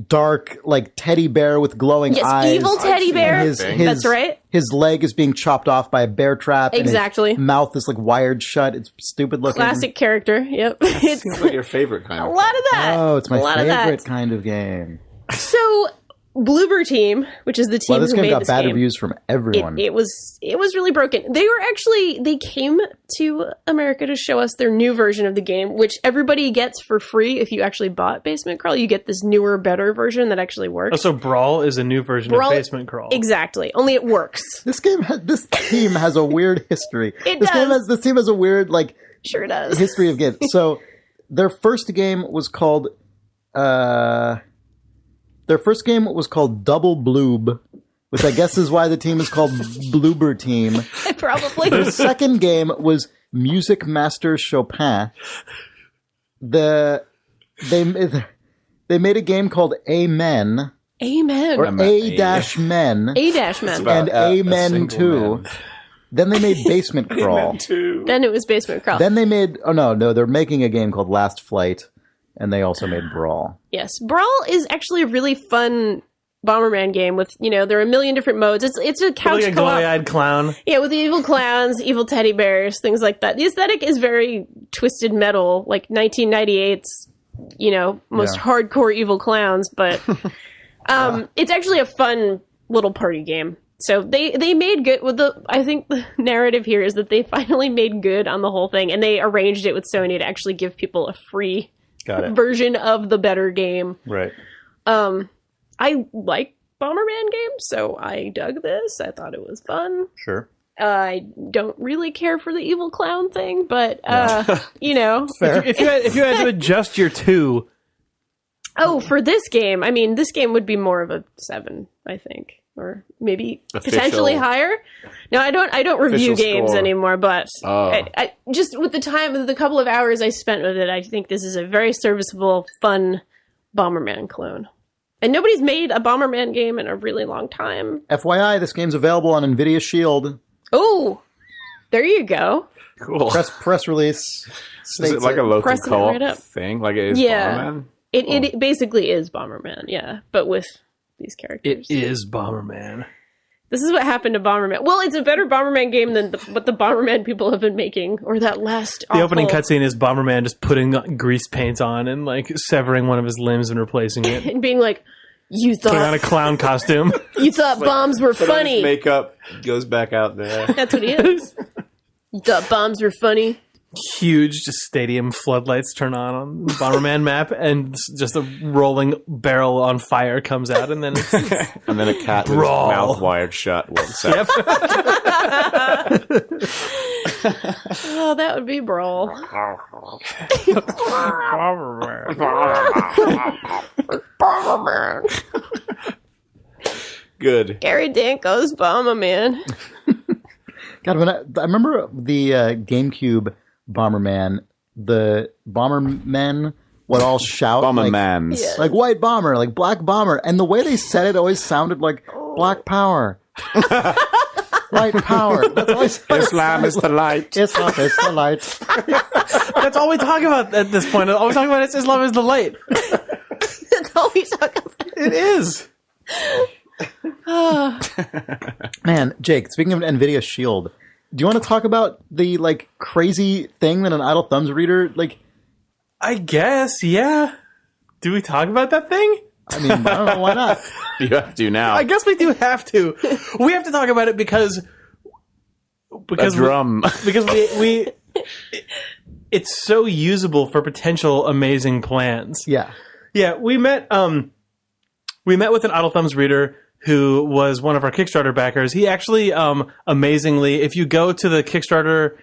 dark, like, teddy bear with glowing eyes. Evil teddy bear. That's right. His leg is being chopped off by a bear trap. Exactly. And his mouth is like wired shut. It's stupid looking. Classic character. Yep. It seems like your favorite kind a of lot of that. Oh, it's my favorite favorite kind of game. So, Bloober Team, which is the team This who game made got this bad game, reviews from everyone. It was really broken. They came to America to show us their new version of the game, which everybody gets for free if you actually bought Basement Crawl. You get this newer, better version that actually works. Oh, so Brawl is a new version of Basement Crawl. Exactly. Only it works. This team has a weird history. This team has a weird, like, sure does. history of games. So their first game was called Double Bloob, which I guess is why the team is called Bloober Team. Probably. The second game was Music Master Chopin. They made a game called Amen. Amen. Or A-Men. A-Men. And Amen 2. Then they made Basement Crawl. Then it was Basement Crawl. Then they made... Oh, no, they're making a game called Last Flight. And they also made Brawl. Yes. Brawl is actually a really fun Bomberman game with, there are a million different modes. It's a couch like a co-op. glowy-eyed clown. Yeah, with the evil clowns, evil teddy bears, things like that. The aesthetic is very Twisted Metal, like 1998's, most hardcore evil clowns, but it's actually a fun little party game. So they made good with I think the narrative here is that they finally made good on the whole thing, and they arranged it with Sony to actually give people a free version of the better game. Right. I like Bomberman games, so I dug this. I thought it was fun. Sure. I don't really care for the evil clown thing, but Fair. If you had to adjust your 2. Oh, for this game, I mean, this game would be more of a 7, I think. Or maybe potentially higher. No, I don't review games score anymore, but I just with the couple of hours I spent with it, I think this is a very serviceable, fun Bomberman clone. And nobody's made a Bomberman game in a really long time. FYI, this game's available on NVIDIA Shield. Oh, there you go. Cool. Press release. Is it like a local co-op thing? Like it is Bomberman? It basically is Bomberman, yeah, but with these characters. It is Bomberman. This is what happened to Bomberman. Well, it's a better Bomberman game than what the Bomberman people have been making, or that last The opening cutscene is Bomberman just putting grease paint on and, like, severing one of his limbs and replacing it. And being like, you thought... Putting on a clown costume. You thought bombs were funny. His makeup goes back out there. That's what he is. You thought bombs were funny. Huge just stadium floodlights turn on the Bomberman map, and just a rolling barrel on fire comes out, and then it's and then a cat with his mouth wired shut walks out. Yep. Oh, that would be Brawl. Good. Gary Danko's Bomberman. God, when I remember the GameCube Bomberman, the Bombermen would all shout Bombermans. like white bomber, like black bomber, and the way they said it always sounded like black power. White power. That's always Islam is the light. Islam is the light. That's all we talk about at this point. All we talk about is Islam is the light. That's all we talk about. It is. Man, Jake, speaking of NVIDIA Shield, do you want to talk about the, like, crazy thing that an Idle Thumbs reader, like... I guess, yeah. Do we talk about that thing? I mean, I don't know, why not? You have to now. I guess we do have to. We have to talk about it because a drum. Because we it's so usable for potential amazing plans. Yeah. Yeah, we met with an Idle Thumbs reader who was one of our Kickstarter backers. He actually, amazingly, if you go to the Kickstarter,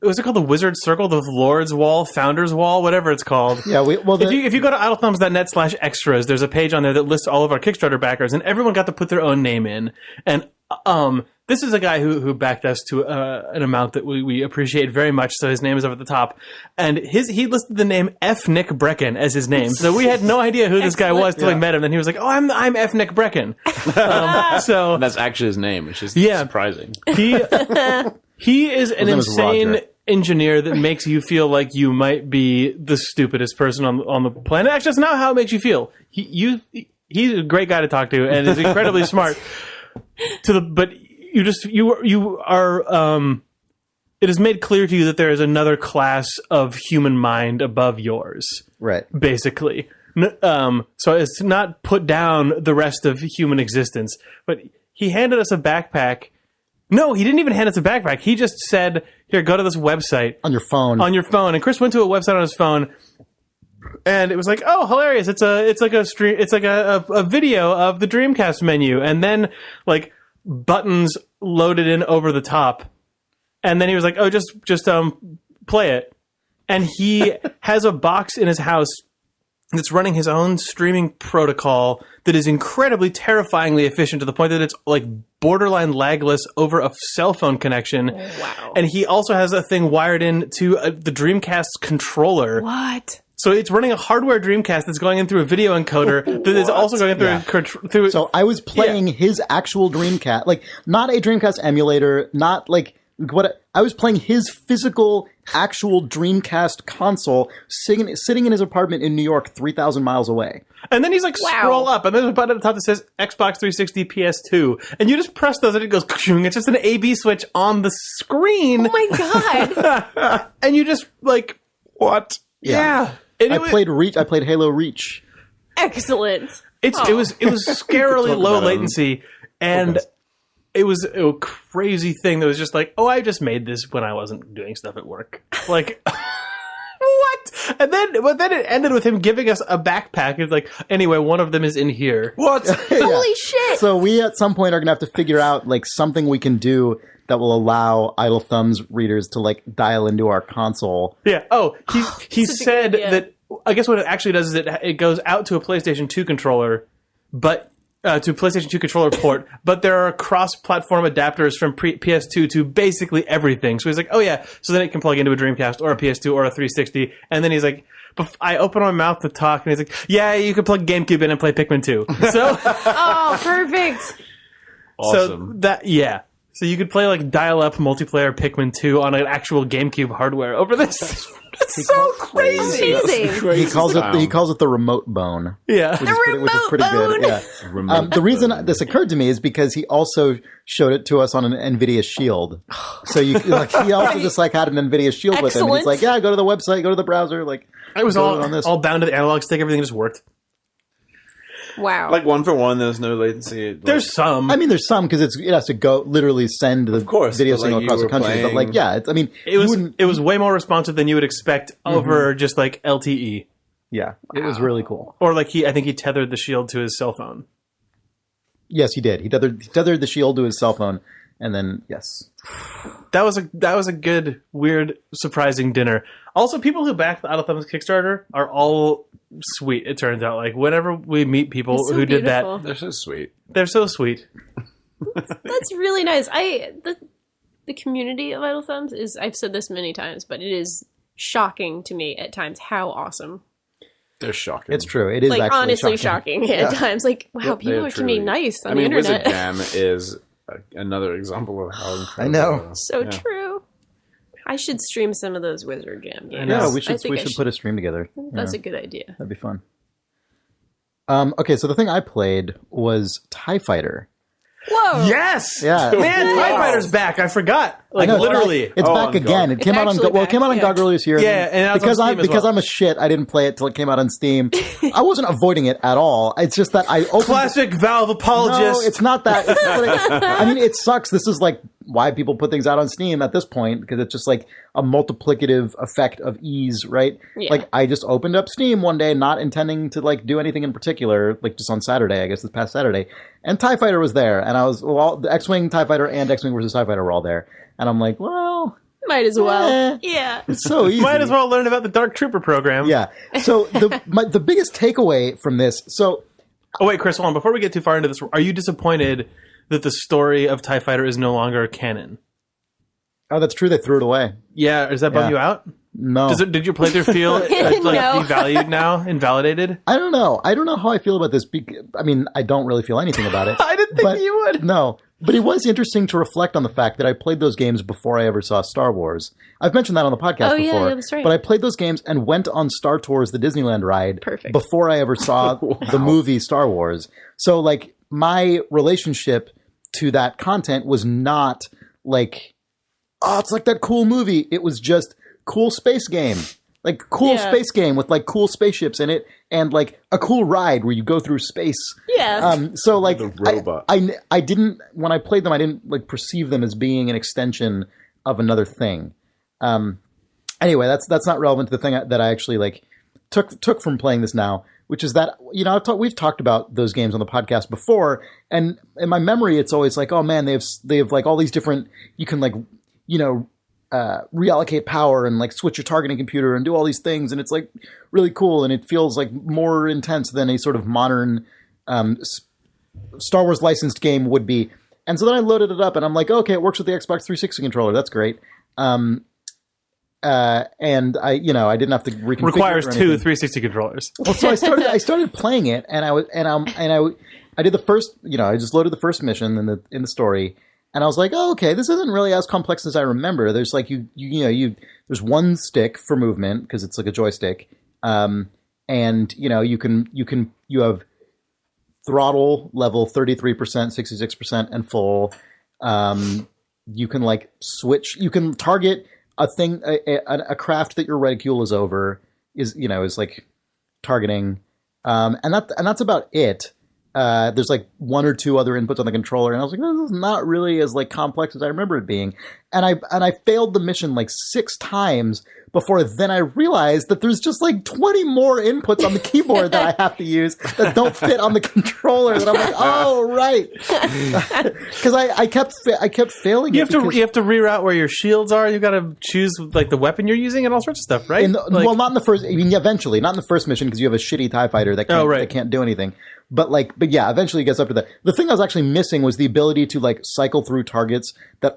was it called the Wizard Circle, the Lord's Wall, Founder's Wall, whatever it's called? Yeah, if you go to idlethumbs.net/extras, there's a page on there that lists all of our Kickstarter backers, and everyone got to put their own name in. And this is a guy who backed us to an amount that we appreciate very much. So his name is up at the top, and he listed the name F. Nick Brecken as his name. So we had no idea who this guy was till we met him. Then he was like, "Oh, I'm F. Nick Brecken." So That's actually his name, which is surprising. he is an name is insane Roger. engineer that makes you feel like you might be the stupidest person on the planet. Actually, that's not how it makes you feel. He's a great guy to talk to and is incredibly smart. But you are. It is made clear to you that there is another class of human mind above yours. Right. Basically. So it's to not put down the rest of human existence. But he handed us a backpack. No, he didn't even hand us a backpack. He just said, "Here, go to this website On your phone. on your phone." And Chris went to a website on his phone, and it was like, "Oh, hilarious! It's like a stream. It's like a video of the Dreamcast menu, and then like buttons loaded in over the top." And then he was like, "Oh, just play it." And he has a box in his house that's running his own streaming protocol that is incredibly terrifyingly efficient to the point that it's like borderline lagless over a cell phone connection. Wow. And he also has a thing wired into the Dreamcast's controller. What? So it's running a hardware Dreamcast that's going in through a video encoder that is also going through So I was playing his actual Dreamcast, like not a Dreamcast emulator, not like I was playing his physical, actual Dreamcast console, sitting in his apartment in New York, 3,000 miles away. And then he's like, scroll up, and there's a button at the top that says Xbox 360, PS2, and you just press those, and it goes. It's just an A/B switch on the screen. Oh my god! And you just like what? Yeah. And I played Halo Reach. Excellent. It was scarily low latency, and it was a crazy thing that was just like, oh, I just made this when I wasn't doing stuff at work. Like, what? But then it ended with him giving us a backpack. It's like, anyway, one of them is in here. What? Holy shit! So we at some point are gonna have to figure out like something we can do that will allow Idle Thumbs readers to like dial into our console. Yeah. Oh, he said idea. that. I guess what it actually does is it goes out to a PlayStation 2 controller, but to a PlayStation 2 controller port. But there are cross-platform adapters from PS2 to basically everything. So he's like, oh yeah. So then it can plug into a Dreamcast or a PS2 or a 360. And then he's like, I open my mouth to talk, and he's like, yeah, you can plug GameCube in and play Pikmin 2. So Oh, perfect. Awesome. So you could play like dial-up multiplayer Pikmin 2 on an actual GameCube hardware over this. It's so crazy. Amazing. He calls it the remote bone. Yeah. Which is pretty good. Yeah. The reason this occurred to me is because he also showed it to us on an NVIDIA Shield. So he also just like had an NVIDIA Shield with him. And he's like, yeah, go to the website, go to the browser. Like, I was all bound to the analog stick. Everything just worked. Wow. Like one for one, there's no latency. Like, There's some. I mean, there's some because it has to go literally send the video signal across the country. But like, yeah, it was way more responsive than you would expect over just like LTE. Yeah, it was really cool. Or like I think he tethered the Shield to his cell phone. Yes, he did. He tethered the Shield to his cell phone, and then yes, that was a good, weird, surprising dinner. Also, people who back the Idle Thumbs Kickstarter are all sweet. It turns out, like whenever we meet people who did that, they're so sweet. They're so sweet. That's really nice. The community of Idle Thumbs is, I've said this many times, but it is shocking to me at times how awesome. They're shocking. It's true. It is like actually honestly shocking at times. Like, wow, people are truly being nice on the internet. Wizard Jam is another example of how incredible. I know. So true. I should stream some of those Wizard Jam games. Yeah, we should put a stream together. That's a good idea. That'd be fun. Okay, so the thing I played was TIE Fighter. Whoa! Yes! Yeah. Man, TIE Fighter's back. I forgot. Like, literally. It's back again. It came out on GOG earlier this year. Yeah, and because I'm a shit, I didn't play it till it came out on Steam. I wasn't avoiding it at all. It's just that I opened Classic Valve apologist. No, it's not that. I mean, it sucks. This is like why people put things out on Steam at this point, because it's just like a multiplicative effect of ease, right? Yeah. Like I just opened up Steam one day, not intending to like do anything in particular, like just on Saturday, I guess this past Saturday, and TIE Fighter was there, and I was the X-Wing, TIE Fighter, and X-Wing versus TIE Fighter were all there, and I'm like, well, might as well, yeah. It's so easy. Might as well learn about the Dark Trooper program. Yeah. So the biggest takeaway from this, Oh wait, Chris, hold on. Before we get too far into this, are you disappointed that the story of TIE Fighter is no longer canon. Oh, that's true. They threw it away. Yeah, does that bum Yeah. you out? No. Did your playthrough feel like No. devalued now, invalidated? I don't know. I don't know how I feel about this. I mean, I don't really feel anything about it. I didn't think but, you would. No. But it was interesting to reflect on the fact that I played those games before I ever saw Star Wars. I've mentioned that on the podcast Oh, yeah, before. yeah, that's right. But I played those games and went on Star Tours, the Disneyland ride, Perfect. before I ever saw the movie Star Wars. So, like, my relationship to that content was not like, oh, it's like that cool movie. It was just cool space game. Like, cool Yeah. space game with, like, cool spaceships in it and, like, a cool ride where you go through space. Yeah. So, like, The robot. I didn't, when I played them, I didn't, like, perceive them as being an extension of another thing. Anyway, that's not relevant to the thing that I actually, like, took from playing this now, which is that, you know, we've talked about those games on the podcast before, and in my memory, it's always like, oh man, they have like all these different, you can, like, you know, reallocate power and, like, switch your targeting computer and do all these things, and it's, like, really cool, and it feels like more intense than a sort of modern Star Wars licensed game would be. And so then I loaded it up, and I'm like, okay, it works with the Xbox 360 controller. That's great. And I didn't have to reconfigure Requires it or two anything. 360 controllers. Well, so I started playing it, and I did the first, you know, I just loaded the first mission in the story, and I was like, oh, okay, this isn't really as complex as I remember. There's like there's one stick for movement because it's like a joystick, and you know you have throttle level 33%, 66%, and full. You can, like, switch. You can target a thing, a craft that your reticule is over is like targeting, and that's about it. There's like one or two other inputs on the controller, and I was like, this is not really as, like, complex as I remember it being. And I failed the mission like 6 times before then I realized that there's just like 20 more inputs on the keyboard that I have to use that don't fit on the controller. And I'm like, oh right, because I kept failing. You have to reroute where your shields are. You got to choose, like, the weapon you're using and all sorts of stuff, right? Well, not in the first. I mean, eventually, not in the first mission because you have a shitty TIE fighter that can't do anything. But yeah, eventually it gets up to that. The thing I was actually missing was the ability to, like, cycle through targets that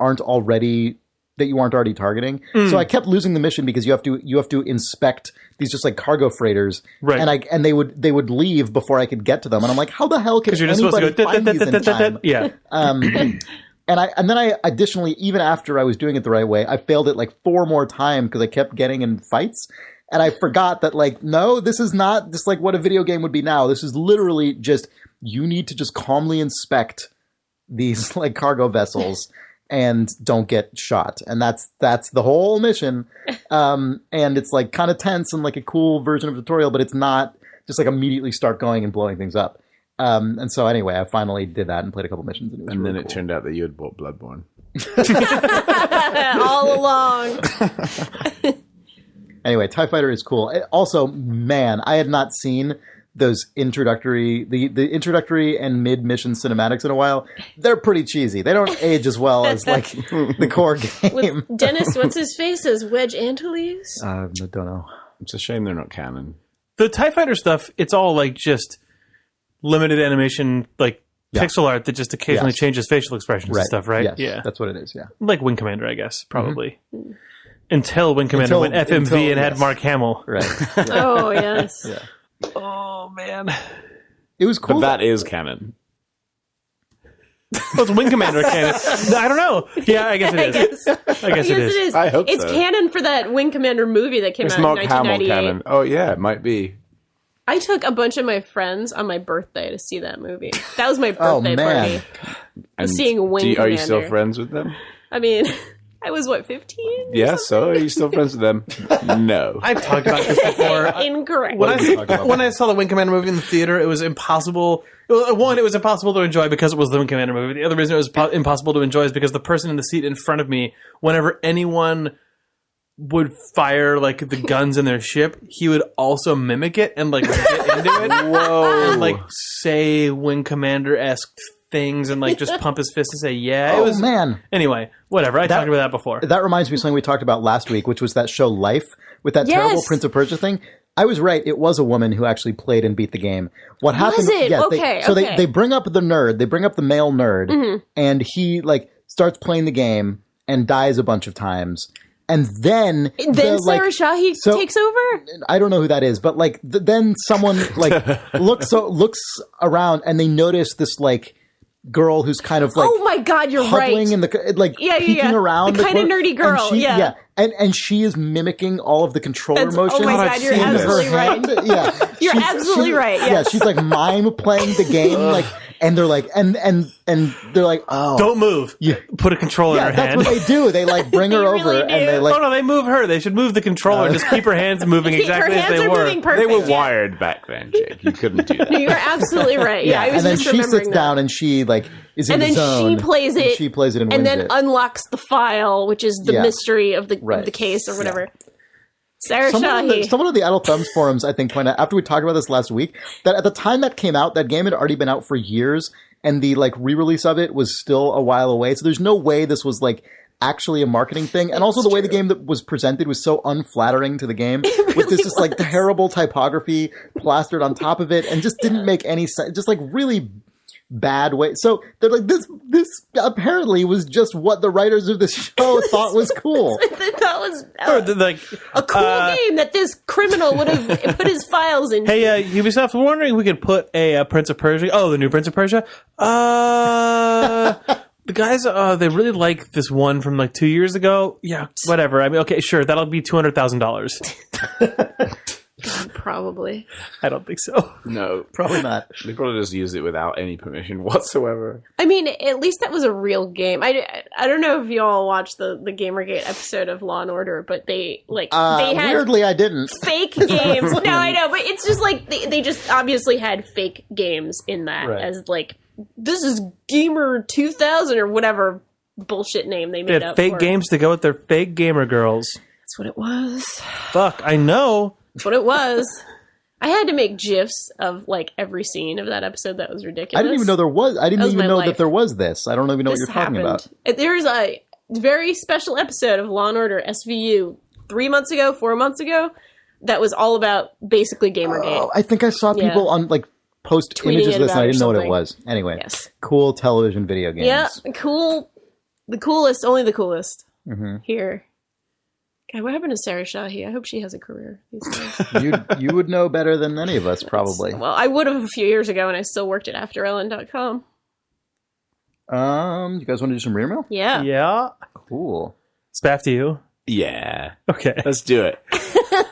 you aren't already targeting. So I kept losing the mission because you have to inspect these just, like, cargo freighters, right? And they would leave before I could get to them. And I'm like, how the hell can you're just supposed anybody to go find these in time? Yeah. And then I additionally, even after I was doing it the right way, I failed it like 4 more times because I kept getting in fights. And I forgot that, like, no, this is not just like what a video game would be now. This is literally just, you need to just calmly inspect these, like, cargo vessels and don't get shot. And that's the whole mission. And it's, like, kind of tense and, like, a cool version of a tutorial, but it's not just, like, immediately start going and blowing things up. And so anyway, I finally did that and played a couple missions. And, then really it turned out that you had bought Bloodborne. All along. Anyway, TIE Fighter is cool. Also, man, I had not seen those introductory and mid-mission cinematics in a while. They're pretty cheesy. They don't age as well as, like, the core game. With Dennis, what's his face as Wedge Antilles? I don't know. It's a shame they're not canon. The TIE Fighter stuff, it's all, like, just limited animation, like, pixel art that just occasionally changes facial expressions and stuff, right? Yes, yeah. that's what it is, yeah. Like Wing Commander, I guess, probably. Until Wing Commander went FMV and had Mark Hamill. Right. Oh, yes. Yeah. Oh, man. It was cool. But that is canon. Well, it's Wing Commander canon. I don't know. Yeah, I guess it is. I guess it is. I hope it's so. canon for that Wing Commander movie that came It's out Mark in Hamill 1998. canon. Oh, yeah, it might be. I took a bunch of my friends on my birthday to see that movie. That was my birthday party. And Seeing Wing are you Commander. still friends with them? I mean, I was, 15? Yeah, so are you still friends with them? No. I've talked about this before. Incorrect. When I saw the Wing Commander movie in the theater, it was impossible. One, it was impossible to enjoy because it was the Wing Commander movie. The other reason it was impossible to enjoy is because the person in the seat in front of me, whenever anyone would fire, like, the guns in their ship, he would also mimic it and, like, get into it. Whoa. And, like, say Wing Commander-esque things and, like, just pump his fist and say, yeah. Oh, man. Anyway, whatever. I talked about that before. That reminds me of something we talked about last week, which was that show Life with that terrible Prince of Persia thing. I was right. It was a woman who actually played and beat the game. What happened? Was it? Yes, Okay. They bring up the nerd. They bring up the male nerd, and he like starts playing the game and dies a bunch of times. And then Sarah Shahi takes over? I don't know who that is, but like then someone like looks around and they notice this like girl who's kind of like oh my god, you're huddling right. in the like peeking around the kind of nerdy girl. And she is mimicking all of the controller motions. Oh my god, you're in absolutely her hand. right. Yeah, You're absolutely right. Yes. Yeah, she's like mime playing the game, like, and they're like, and they're like, oh, Don't move. Yeah. Put a controller in her that's hand. what they do. They like bring her They over really and do. they like. Oh no, they move her. They should move the controller and just keep her hands moving exactly Her as hands they are were. moving perfect. They were wired back then, Jake. You couldn't do that. You're absolutely right. Yeah, I was and then just she remembering sits down and she like is in and the then zone. she plays it. And she plays it and and wins then it. unlocks the file, which is the Yeah. mystery of the Right. case or whatever. Sarah Someone Shahi. of the Idle Thumbs forums, I think, pointed out, after we talked about this last week, that at the time that came out, that game had already been out for years, and the like re-release of it was still a while away. So there's no way this was like actually a marketing thing. And also the way the game that was presented was so unflattering to the game, with this just like terrible typography plastered on top of it, and just didn't make any sense. Just like really bad way. So they're like, this apparently was just what the writers of the show thought was cool. That was Like, a cool game that this criminal would have put his files in. hey, Ubisoft, we're wondering if we could put a Prince of Persia. Oh, the new Prince of Persia. The guys, they really like this one from like 2 years ago. Yeah, whatever. I mean, okay, sure, that'll be $200,000. Probably. I don't think so. No, Probably not. they probably just used it without any permission whatsoever. I mean, at least that was a real game. I don't know if you all watched the Gamergate episode of Law and Order, but they had Weirdly, I didn't. fake games. No, I know, but it's just like they just obviously had fake games in that Right. as like this is Gamer 2000 or whatever bullshit name they They made had up. fake for it. games to go with their fake gamer girls. That's what it was. Fuck, I know. That's what it was. I had to make gifs of like every scene of that episode. That was ridiculous. I didn't even know there was. I didn't That was even my know life. that there was this. I don't even know what This you're talking about. There's a very special episode of Law and Order SVU 4 months ago, that was all about basically Gamergate. Oh, I think I saw people on like post Tweeting images it of this, and about I or didn't know what it something. was. Anyway, Yes. cool television video games. Yeah, cool. The coolest, only the coolest. Mm-hmm. Here. God, what happened to Sarah Shahi? I hope she has a career these days. you would know better than any of us, probably. Well, I would have a few years ago, and I still worked at AfterEllen.com. You guys want to do some reader mail? Yeah. Yeah. Cool. Spaff to you. Yeah, Okay. let's do it.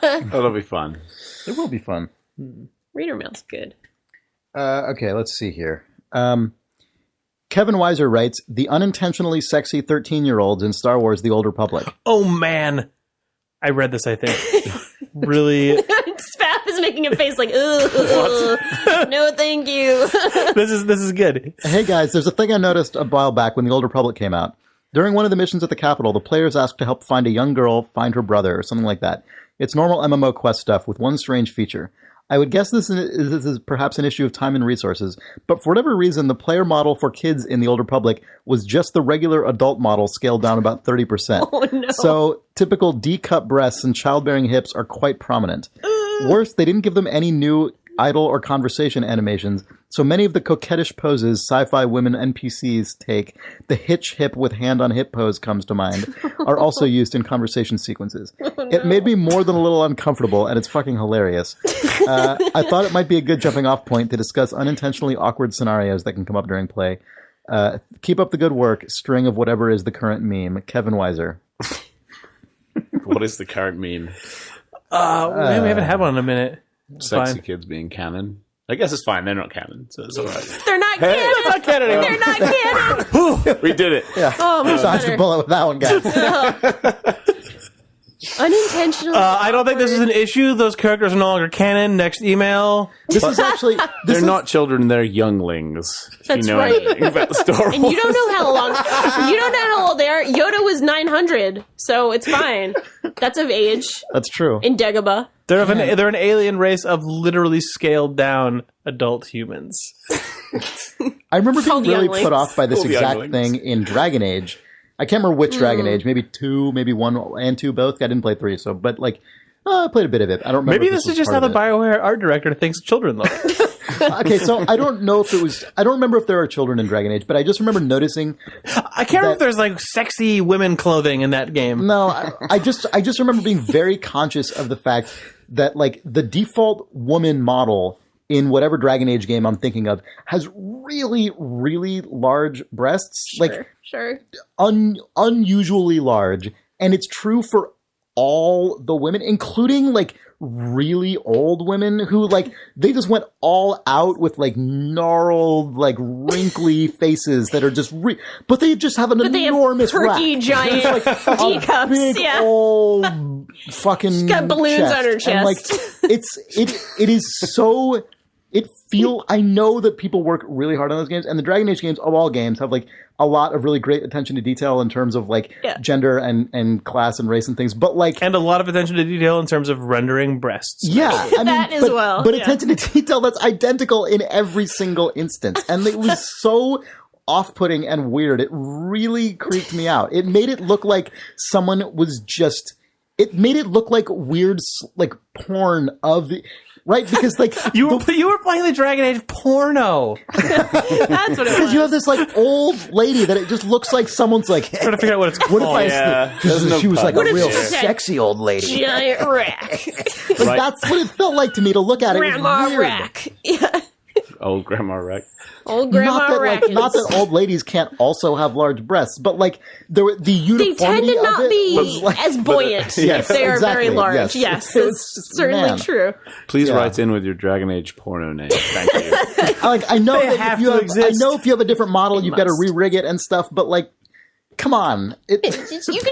That'll be fun. It will be fun. Reader mail's good. Okay, let's see here. Kevin Weiser writes, the unintentionally sexy 13-year-olds in Star Wars The Old Republic. Oh, man. I read this, I think. Really? Spaff is making a face like, ugh. No, thank you. This is good. Hey guys, there's a thing I noticed a while back when The Old Republic came out. During one of the missions at the Capitol, the players asked to help find a young girl, find her brother, or something like that. It's normal MMO quest stuff with one strange feature. I would guess this is perhaps an issue of time and resources, but for whatever reason, the player model for kids in The Old Republic was just the regular adult model scaled down about 30%. Oh, no. So, typical D-cup breasts and childbearing hips are quite prominent. Worse, they didn't give them any new idle or conversation animations, so many of the coquettish poses sci-fi women NPCs take, the hitch hip with hand on hip pose comes to mind, are also used in conversation sequences. It made me more than a little uncomfortable, and it's fucking hilarious. I thought it might be a good jumping off point to discuss unintentionally awkward scenarios that can come up during play. Keep up the good work, string of whatever is the current meme. Kevin Weiser. What is the current meme? Man, we haven't had one in a minute. Sexy Fine. kids being canon. I guess it's fine. They're not canon, so it's all right. They're not canon. It's not canon anymore. They're not canon. We did it. Oh, much Dodged a better. bullet with that one, guys. Unintentionally. I don't think this is an issue. Those characters are no longer canon. Next email. This is actually... They're not children, they're younglings. If That's you know right. anything about the Star Wars. And you don't know how long. You don't know how old they are. Yoda was 900, so it's fine. That's of age That's true. in Dagobah. They're an alien race of literally scaled down adult humans. I remember being called really younglings. put off by this Called exact younglings. thing in Dragon Age. I can't remember which Dragon Age, maybe 2, maybe 1 and 2 both. I didn't play 3, so, but like, I played a bit of it. I don't remember. Maybe if this is was just how part the of it. BioWare art director thinks children look. Okay, so I don't know if it was. I don't remember if there are children in Dragon Age, but I just remember noticing. I can't remember if there's like sexy women clothing in that game. No, I just remember being very conscious of the fact that like the default woman model in whatever Dragon Age game I'm thinking of has really, really large breasts, Sure. unusually large, and it's true for all the women, including like really old women who like they just went all out with like gnarled, like wrinkly faces that are just but they just have an enormous perky rack. giant D cups. Big old fucking She's got balloons on her chest. And like it is so I know that people work really hard on those games, and the Dragon Age games of all games have like a lot of really great attention to detail in terms of like gender and class and race and things, but like and a lot of attention to detail in terms of rendering breasts. Yeah, I That as well, But yeah. attention to detail that's identical in every single instance, and it was so off-putting and weird. It really creeped me out. It made it look like someone was just. It made it look like weird, like porn of the. Right, because like You were playing the Dragon Age porno. That's what it was. because you have this like old lady that it just looks like someone's like. Trying to figure out what it's What called. if she was like a What if real she said sexy old lady? giant rack. Like, that's what it felt like to me to look at it. It was Grandma weird. rack. Yeah. Old Grandma Rack. Old grandma Not that, rack. like, not that old ladies can't also have large breasts, but like the They uniformity tend to of not it be was like, as buoyant Yes, if they are exactly, very large. yes. Yes, It was it's just- certainly man. true. Please Yeah. write in with your Dragon Age porno name. Thank you. I know They that have if you to have, exist. I know if you have a different model, you've got to must. re-rig it and stuff. But like, come on, You can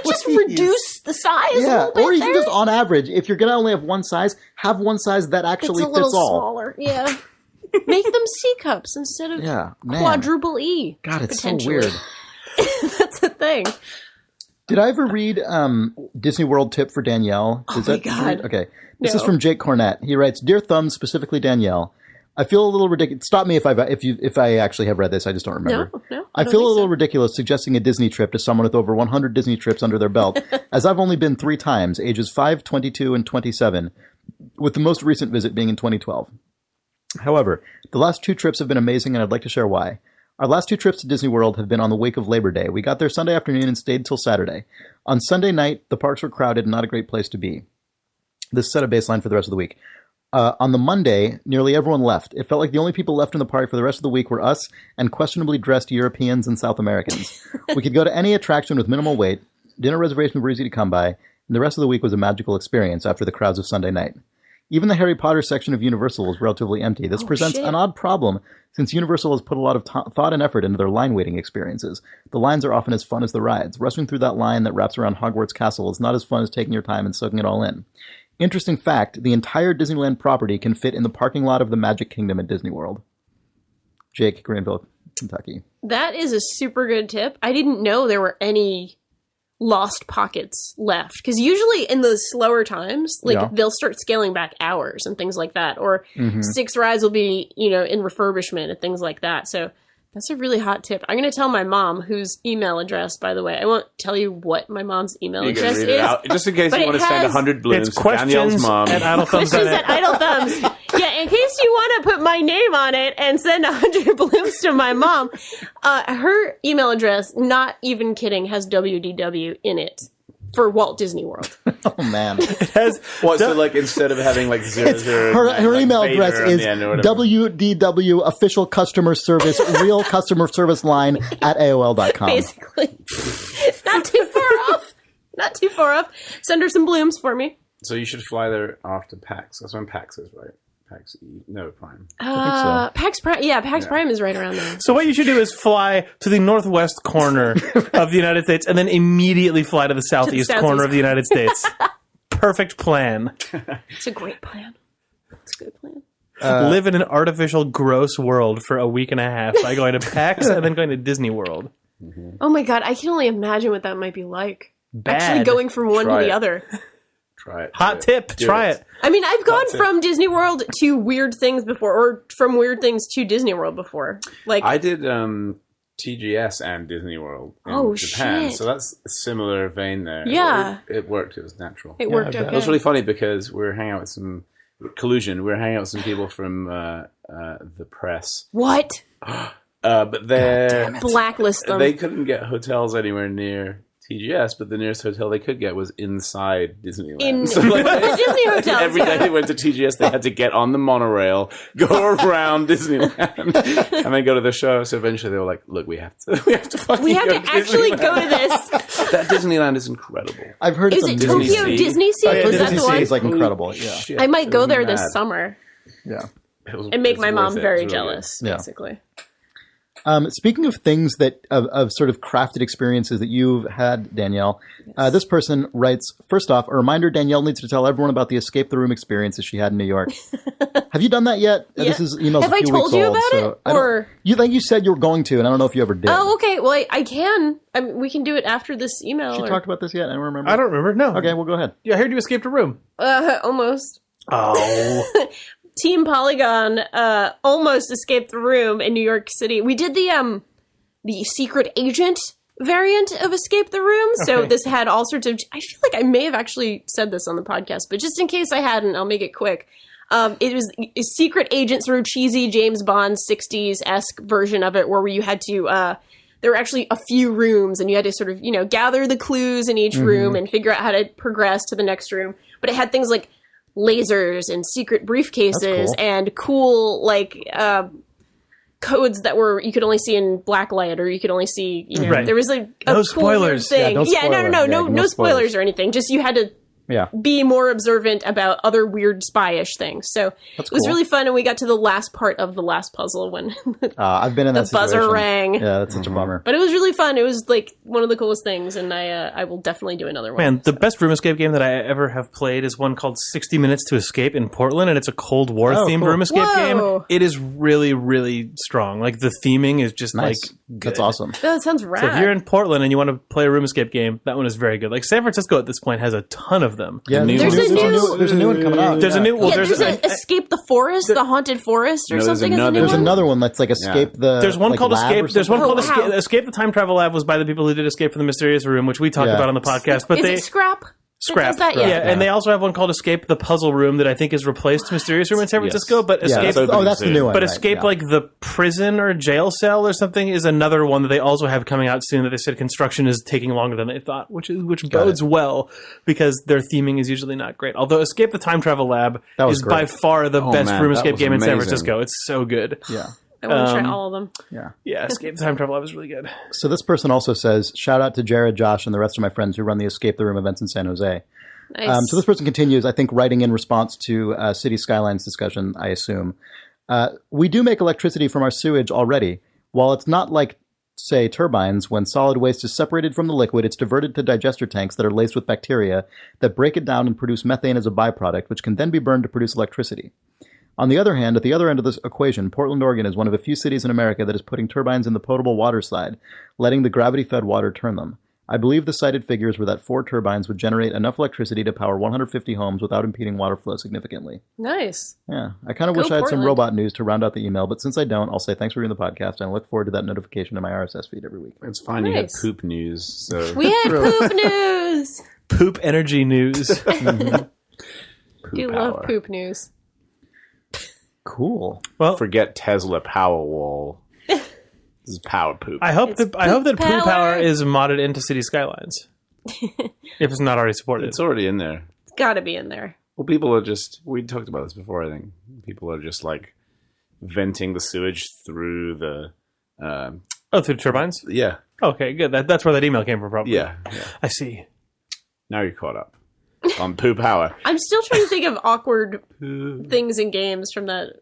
just Please. reduce the size a yeah, little bit or you can there. just on average, if you're gonna only have one size, have one size that actually It's a little fits all. smaller. Yeah. Make them C cups instead of Yeah, man. quadruple E. God, it's so potentially. weird. That's the thing. Did I ever read Disney World tip for Danielle? Oh my God. Okay. This is No. from Jake Cornett. He writes, "Dear Thumbs, specifically Danielle, I feel a little ridiculous. Stop me if I actually have read this. I just don't remember. No. I don't feel a think little so. ridiculous suggesting a Disney trip to someone with over 100 Disney trips under their belt, as I've only been 3 times, ages 5, 22, and 27, with the most recent visit being in 2012. However, the last 2 trips have been amazing, and I'd like to share why. Our last 2 trips to Disney World have been on the wake of Labor Day. We got there Sunday afternoon and stayed till Saturday. On Sunday night, the parks were crowded and not a great place to be. This set a baseline for the rest of the week. On the Monday, nearly everyone left. It felt like the only people left in the park for the rest of the week were us and questionably dressed Europeans and South Americans. We could go to any attraction with minimal wait. Dinner reservations were easy to come by, and the rest of the week was a magical experience after the crowds of Sunday night. Even the Harry Potter section of Universal was relatively empty. This presents shit. an odd problem, since Universal has put a lot of thought and effort into their line waiting experiences. The lines are often as fun as the rides. Rushing through that line that wraps around Hogwarts Castle is not as fun as taking your time and soaking it all in. Interesting fact, the entire Disneyland property can fit in the parking lot of the Magic Kingdom at Disney World." Jake, Greenville, Kentucky. That is a super good tip. I didn't know there were any lost pockets left, because usually in those slower times, like Yeah. they'll start scaling back hours and things like that, or Mm-hmm. 6 rides will be in refurbishment and things like that. So that's a really hot tip. I'm going to tell my mom, whose email address, by the way, I won't tell you what my mom's email You can address read is. it out. Just in case But you it want to send has- 100 balloons It's to Danielle's questions mom. at Idle Thumbs. Questions at Idle Thumbs. Yeah, in case you want to put my name on it and send 100 balloons to my mom, her email address, not even kidding, has WDW in it for Walt Disney World. Oh, man. Has What, so like instead of having like 00, Her like email Vader address on is the end or whatever. WDW official customer service, real customer service line at AOL.com. Basically. Not too far off. Not too far off. Send her some blooms for me. So you should fly there after PAX. That's when PAX is, right? PAX E. No, Prime. PAX Prime. Yeah, PAX Prime is right around there. So what you should do is fly to the northwest corner of the United States and then immediately fly to the southeast corner of the United States. Perfect plan. It's a great plan. It's a good plan. Live in an artificial, gross world for a week and a half by going to PAX and then going to Disney World. Oh my god, I can only imagine what that might be like. Bad. Actually going from one Try to the it. other. Try it. Hot tip. Try it. I mean, I've gone That's it. from Disney World to weird things before, or from weird things to Disney World before. Like, I did TGS and Disney World in Oh, Japan, shit. so that's a similar vein there. Yeah. It worked. It was natural. It worked I bet. okay. It was really funny because we were hanging out with some collusion. We were hanging out with some people from the press, What? but they Blacklist them. they couldn't get hotels anywhere near TGS, but the nearest hotel they could get was inside Disneyland. In So, like, the Disney hotels. every day they went to TGS, they had to get on the monorail, go around Disneyland, and then go to the show. So eventually they were like, "Look, we have to fucking We have go to actually Disneyland." go to this. That Disneyland is incredible. I've heard Is it's it amazing. Tokyo Sea. Disney Sea? I've heard Is that Disney the Sea one? is like incredible. Yeah, Shit, I might it go was there this mad. summer yeah. and make It's my mom worth it. very It's really good. jealous, Yeah. basically. Speaking of things that of sort of crafted experiences that you've had, Danielle, this person writes, first off, a reminder Danielle needs to tell everyone about the escape the room experiences she had in New York. Have you done that yet? Yeah. This is emails Have a I few told weeks you old, about so it? I don't- Or you said you were going to, and I don't know if you ever did. oh, okay. Well, I can. We can do it after this email. She or- talked about this yet? I don't remember. I don't remember. No. Okay, well, go ahead. Yeah, I heard you escaped a room. Almost. Oh. Team Polygon almost escaped the room in New York City. We did the secret agent variant of Escape the Room. So Okay. this had all sorts of... I feel like I may have actually said this on the podcast, but just in case I hadn't, I'll make it quick. It was a secret agent, sort of cheesy James Bond 60s-esque version of it where you had to... there were actually a few rooms and you had to sort of, gather the clues in each room and figure out how to progress to the next room. But it had things like lasers and secret briefcases That's cool. and cool, codes that were you could only see in blacklight or you could only see Right. there was like a No cool spoilers. thing. Yeah, no spoilers. no Yeah, no spoilers spoilers. or anything. Just you had to Yeah. be more observant about other weird spy-ish things. So That's it was cool. really fun, and we got to the last part of the last puzzle when I've been in that the buzzer situation. rang. Yeah, that's such a bummer. But it was really fun. It was like one of the coolest things, and I will definitely do another one. Man, the best room escape game that I ever have played is one called 60 Minutes to Escape in Portland, and it's a Cold War themed cool. room escape Whoa. game. It is really, really strong. Like, the theming is just Nice. like That's good. awesome. Oh, that sounds rad. So if you're in Portland and you want to play a room escape game, that one is very good. Like, San Francisco at this point has a ton of them. Yeah, new there's, one. there's a new one coming out. There's a new well, yeah, there's there's an Escape the Forest, the Haunted Forest, or No, there's something. Is a new another There's one? another one that's like Escape the. There's one like, called lab Escape. or There's one something. called Oh, wow. Escape the Time Travel Lab was by the people who did Escape from the Mysterious Room, which we talked Yeah. about on the podcast. But Is they it Scrap? Scrap. That does that? Yeah, Yeah. and they also have one called Escape the Puzzle Room that I think has replaced Mysterious Room in San Francisco. But Yeah, Escape, that's the new one. but right, Escape yeah. like the prison or jail cell or something is another one that they also have coming out soon. That they said construction is taking longer than they thought, which bodes well because their theming is usually not great. Although Escape the Time Travel Lab That was is by great. far the best man, room that escape was game in San amazing. Francisco. It's so good. Yeah. I want to try all of them. Yeah. Yeah, Escape the Time Travel Lab is really good. So this person also says, shout out to Jared, Josh, and the rest of my friends who run the Escape the Room events in San Jose. Nice. So this person continues, I think, writing in response to City Skylines discussion, I assume. We do make electricity from our sewage already. While it's not like, say, turbines, when solid waste is separated from the liquid, it's diverted to digester tanks that are laced with bacteria that break it down and produce methane as a byproduct, which can then be burned to produce electricity. On the other hand, at the other end of this equation, Portland, Oregon is one of a few cities in America that is putting turbines in the potable water side, letting the gravity-fed water turn them. I believe the cited figures were that 4 turbines would generate enough electricity to power 150 homes without impeding water flow significantly. Nice. Yeah, I kind of Go wish I had some Portland. robot news to round out the email, but since I don't, I'll say thanks for doing the podcast, and I look forward to that notification in my RSS feed every week. It's fine. You had Nice. poop news, so We had poop news. Poop energy news. poop You power. love poop news. Cool. Well, Forget Tesla Powerwall. This is power poop. I hope that poop Poo Power power. is modded into City Skylines. If it's not already supported. It's already in there. It's got to be in there. Well, people are just... We talked about this before, I think. People are just, like, venting the sewage through the... Oh, through the turbines? yeah. Okay, good. That's where that email came from, probably. Yeah. I see. Now you're caught up on poo power. I'm still trying to think of awkward things in games from that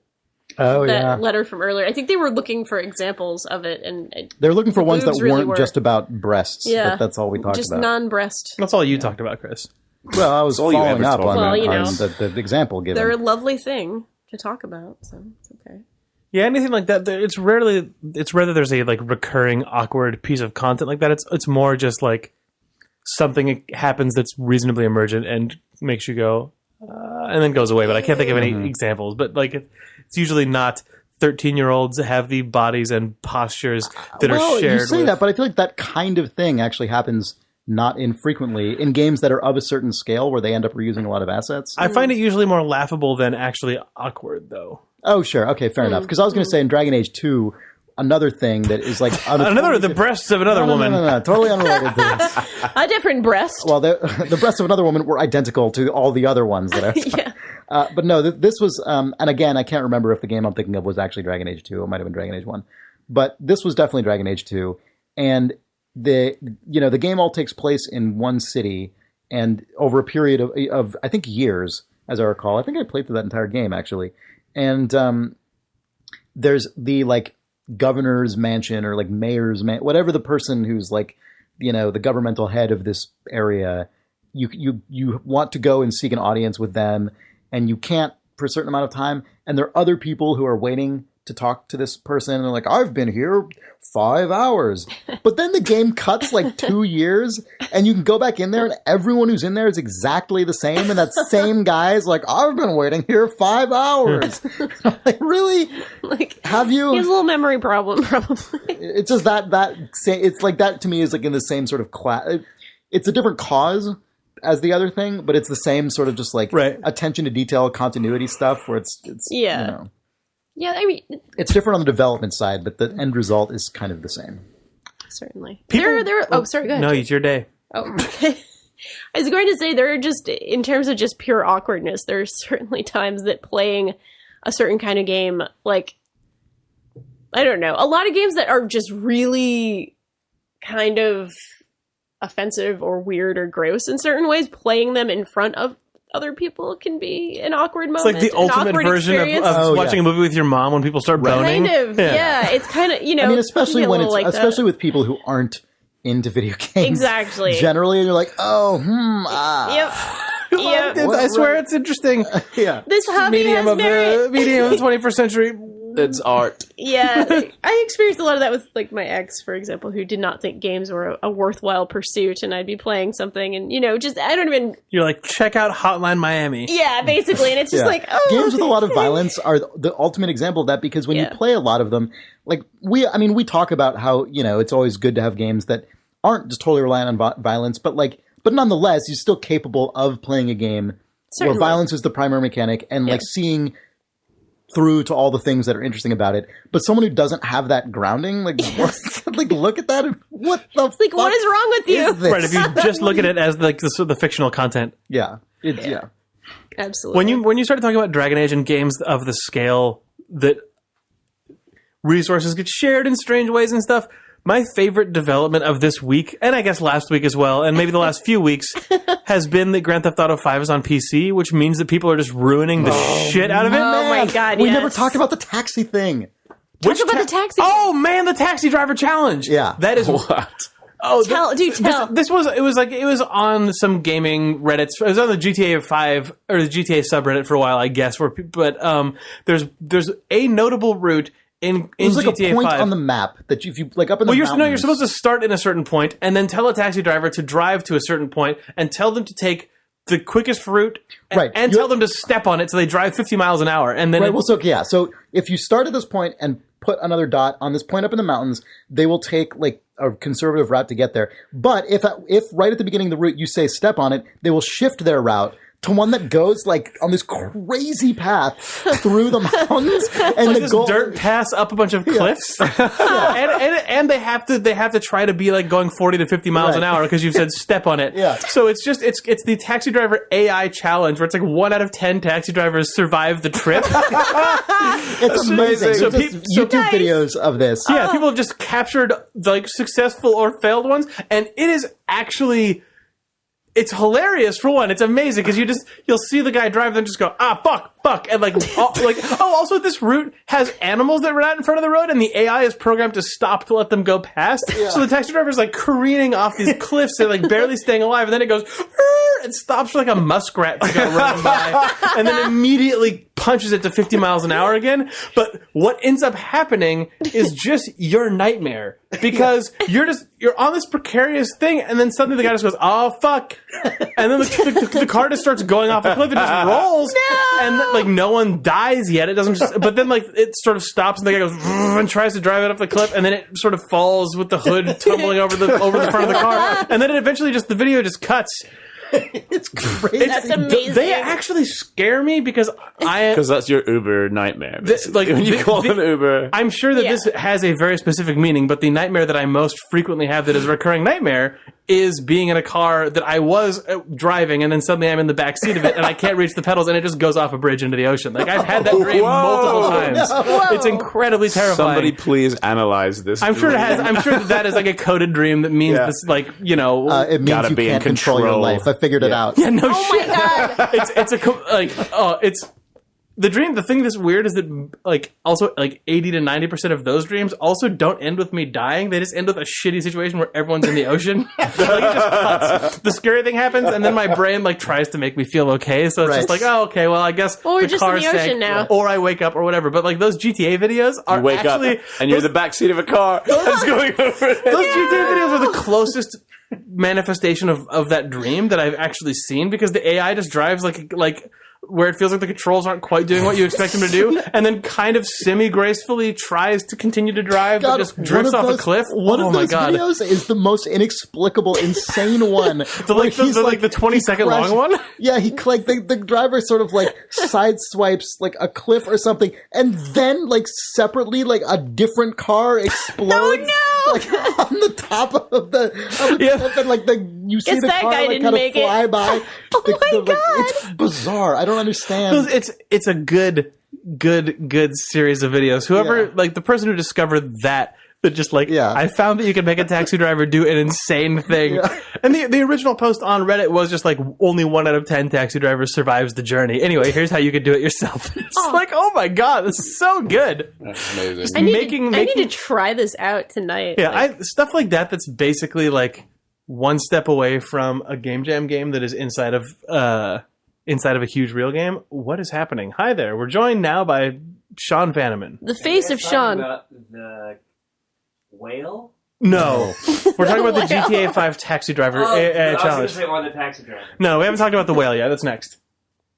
Oh, yeah. letter from earlier. I think they were looking for examples of it, and They're looking for ones that boobs really weren't were. just about breasts, Yeah. but that's all we talked just about. non-breast. That's all you talked about, Chris. Well, I was all you following ever up talk on, about. Well, you know. the example given. They're a lovely thing to talk about, so it's okay. Yeah, anything like that. It's rare that there's a like recurring awkward piece of content like that. It's more just like something happens that's reasonably emergent and makes you go, and then goes away. But I can't think of any examples. But like it's usually not 13-year-olds have the bodies and postures that are shared. You say with. that, but I feel like that kind of thing actually happens not infrequently in games that are of a certain scale where they end up reusing a lot of assets. I find it usually more laughable than actually awkward, though. Oh, sure. Okay, fair enough. Because I was going to say in Dragon Age 2, another thing that is like... the breasts of another woman. No, totally unrelated to this. A different breast. Well, the breasts of another woman were identical to all the other ones that I... Yeah. But no, this was... and again, I can't remember if the game I'm thinking of was actually Dragon Age 2. It might have been Dragon Age 1. But this was definitely Dragon Age 2. And the game all takes place in one city and over a period of I think, years, as I recall. I think I played through that entire game, actually. And there's the, like, governor's mansion or, like, mayor's mansion, whatever the person who's, like, the governmental head of this area, you want to go and seek an audience with them, and you can't for a certain amount of time. And there are other people who are waiting to talk to this person, and they're like, I've been here 5 hours. But then the game cuts like 2 years, and you can go back in there, and everyone who's in there is exactly the same, and that same guy's like, I've been waiting here 5 hours. Like, really? Like, have you? He has a little memory problem, probably. It's just it's like that to me is like in the same sort of class. It's a different cause as the other thing, but it's the same sort of just like attention to detail, continuity stuff where it's yeah. Yeah, I mean... It's different on the development side, but the end result is kind of the same. Certainly. People, sorry, go ahead. No, it's your day. Oh, okay. I was going to say, there are just, in terms of just pure awkwardness, there are certainly times that playing a certain kind of game, like, I don't know, a lot of games that are just really kind of offensive or weird or gross in certain ways, playing them in front of other people can be an awkward moment. It's like the ultimate version of watching a movie with your mom when people start boning. Kind of, yeah. It's kind of, I mean, especially when it's, especially with people who aren't into video games. Exactly. Generally, and you're like, Yep. I swear it's interesting. Yeah. This hobby medium of the 21st century. It's art. Yeah. I experienced a lot of that with, like, my ex, for example, who did not think games were a worthwhile pursuit, and I'd be playing something, and, just, I don't even... You're like, check out Hotline Miami. Yeah, basically, and it's just like, oh... Games with a lot of violence are the ultimate example of that, because when you play a lot of them, like, we talk about how, it's always good to have games that aren't just totally reliant on violence, but nonetheless, you're still capable of playing a game where violence is the primary mechanic, and, like, seeing through to all the things that are interesting about it. But someone who doesn't have that grounding, like, like, look at that, and what the fuck what is wrong with you? Right, if you just look at it as, like, the fictional content. Yeah. Absolutely. When you started talking about Dragon Age and games of the scale that resources get shared in strange ways and stuff, my favorite development of this week, and I guess last week as well, and maybe the last few weeks, has been that Grand Theft Auto 5 is on PC, which means that people are just ruining the shit out of it. Oh my god, We never talked about the taxi thing. Talk about the taxi. Oh man, the taxi driver challenge. Yeah. That is what? Oh, tell. This was on some gaming Reddits. It was on the GTA 5 or the GTA subreddit for a while, I guess. There's a notable route in There's like GTA a point 5 on the map that if you like up in the mountains. You're supposed to start in a certain point and then tell a taxi driver to drive to a certain point and tell them to take the quickest route and tell them to step on it so they drive 50 miles an hour. And then so if you start at this point and put another dot on this point up in the mountains, they will take like a conservative route to get there. But if right at the beginning of the route you say step on it, they will shift their route to one that goes like on this crazy path through the mountains and like the dirt pass up a bunch of cliffs. And they have to try to be like going 40 to 50 miles an hour because you've said step on it. Yeah. So it's the taxi driver AI challenge where it's like 1 out of 10 taxi drivers survive the trip. It's amazing. So YouTube videos of this. Yeah, people have just captured like successful or failed ones, and it is actually. It's hilarious for one. It's amazing because you'll see the guy drive and then just go fuck, and also this route has animals that run out in front of the road and the AI is programmed to stop to let them go past. Yeah. So the taxi driver is like careening off these cliffs and like barely staying alive, and then it goes it stops for like a muskrat to go running by, and then immediately punches it to 50 miles an hour again. But what ends up happening is just your nightmare, because you're on this precarious thing, and then suddenly the guy just goes, "Oh fuck," and then the car just starts going off a cliff and just rolls, and like no one dies yet. It doesn't, but then like it sort of stops, and the guy goes and tries to drive it up the cliff, and then it sort of falls with the hood tumbling over the front of the car, and then it eventually the video just cuts. It's crazy. That's amazing. They actually scare me because that's your Uber nightmare. Like when you call an Uber, I'm sure that this has a very specific meaning, but the nightmare that I most frequently have that is a recurring nightmare is being in a car that I was driving, and then suddenly I'm in the back seat of it, and I can't reach the pedals, and it just goes off a bridge into the ocean. Like, I've had that dream multiple times. Whoa. It's incredibly terrifying. Somebody please analyze this. I'm sure that is like a coded dream that means this, like, you know, it means gotta you be in can't control your control. life. I figured it out. yeah, no Oh shit. my god! It's the dream. The thing that's weird is that like also like 80 to 90% of those dreams also don't end with me dying. They just end with a shitty situation where everyone's in the ocean. Like, it just cuts. The scary thing happens, and then my brain like tries to make me feel okay. So it's just like, oh, okay, well, I guess Well, we're the just in car the ocean sank, now. or I wake up or whatever. But like those GTA videos are You wake actually up and you're in the backseat of a car that's going over it. those GTA videos are the closest manifestation of that dream that I've actually seen, because the AI just drives like where it feels like the controls aren't quite doing what you expect them to do, and then kind of semi-gracefully tries to continue to drive, but just drifts off a cliff. One Oh of my those god. videos is the most inexplicable, insane one. the 20-second long one? Yeah, the driver sort of like sideswipes like a cliff or something, and then like separately like a different car explodes. Oh, no! Like on the top of the cliff, and like you see Guess the that car guy like didn't kind of make it. fly by. Oh my God. It's bizarre. I don't understand. It's a good series of videos. Whoever, like the person who discovered that just like, I found that you can make a taxi driver do an insane thing. And the original post on Reddit was just like, only 1 out of 10 taxi drivers survives the journey. Anyway, here's how you can do it yourself. It's like, oh my god, this is so good. That's amazing. I need to try this out tonight. Yeah, stuff like that that's basically like one step away from a game jam game that is inside of a huge real game. What is happening? Hi there. We're joined now by Sean Vanneman. The face of Sean. About the whale? No. We're talking about the Whale. GTA 5 taxi driver I was going to challenge. say one of the taxi driver. No, we haven't talked about the whale yet. That's next.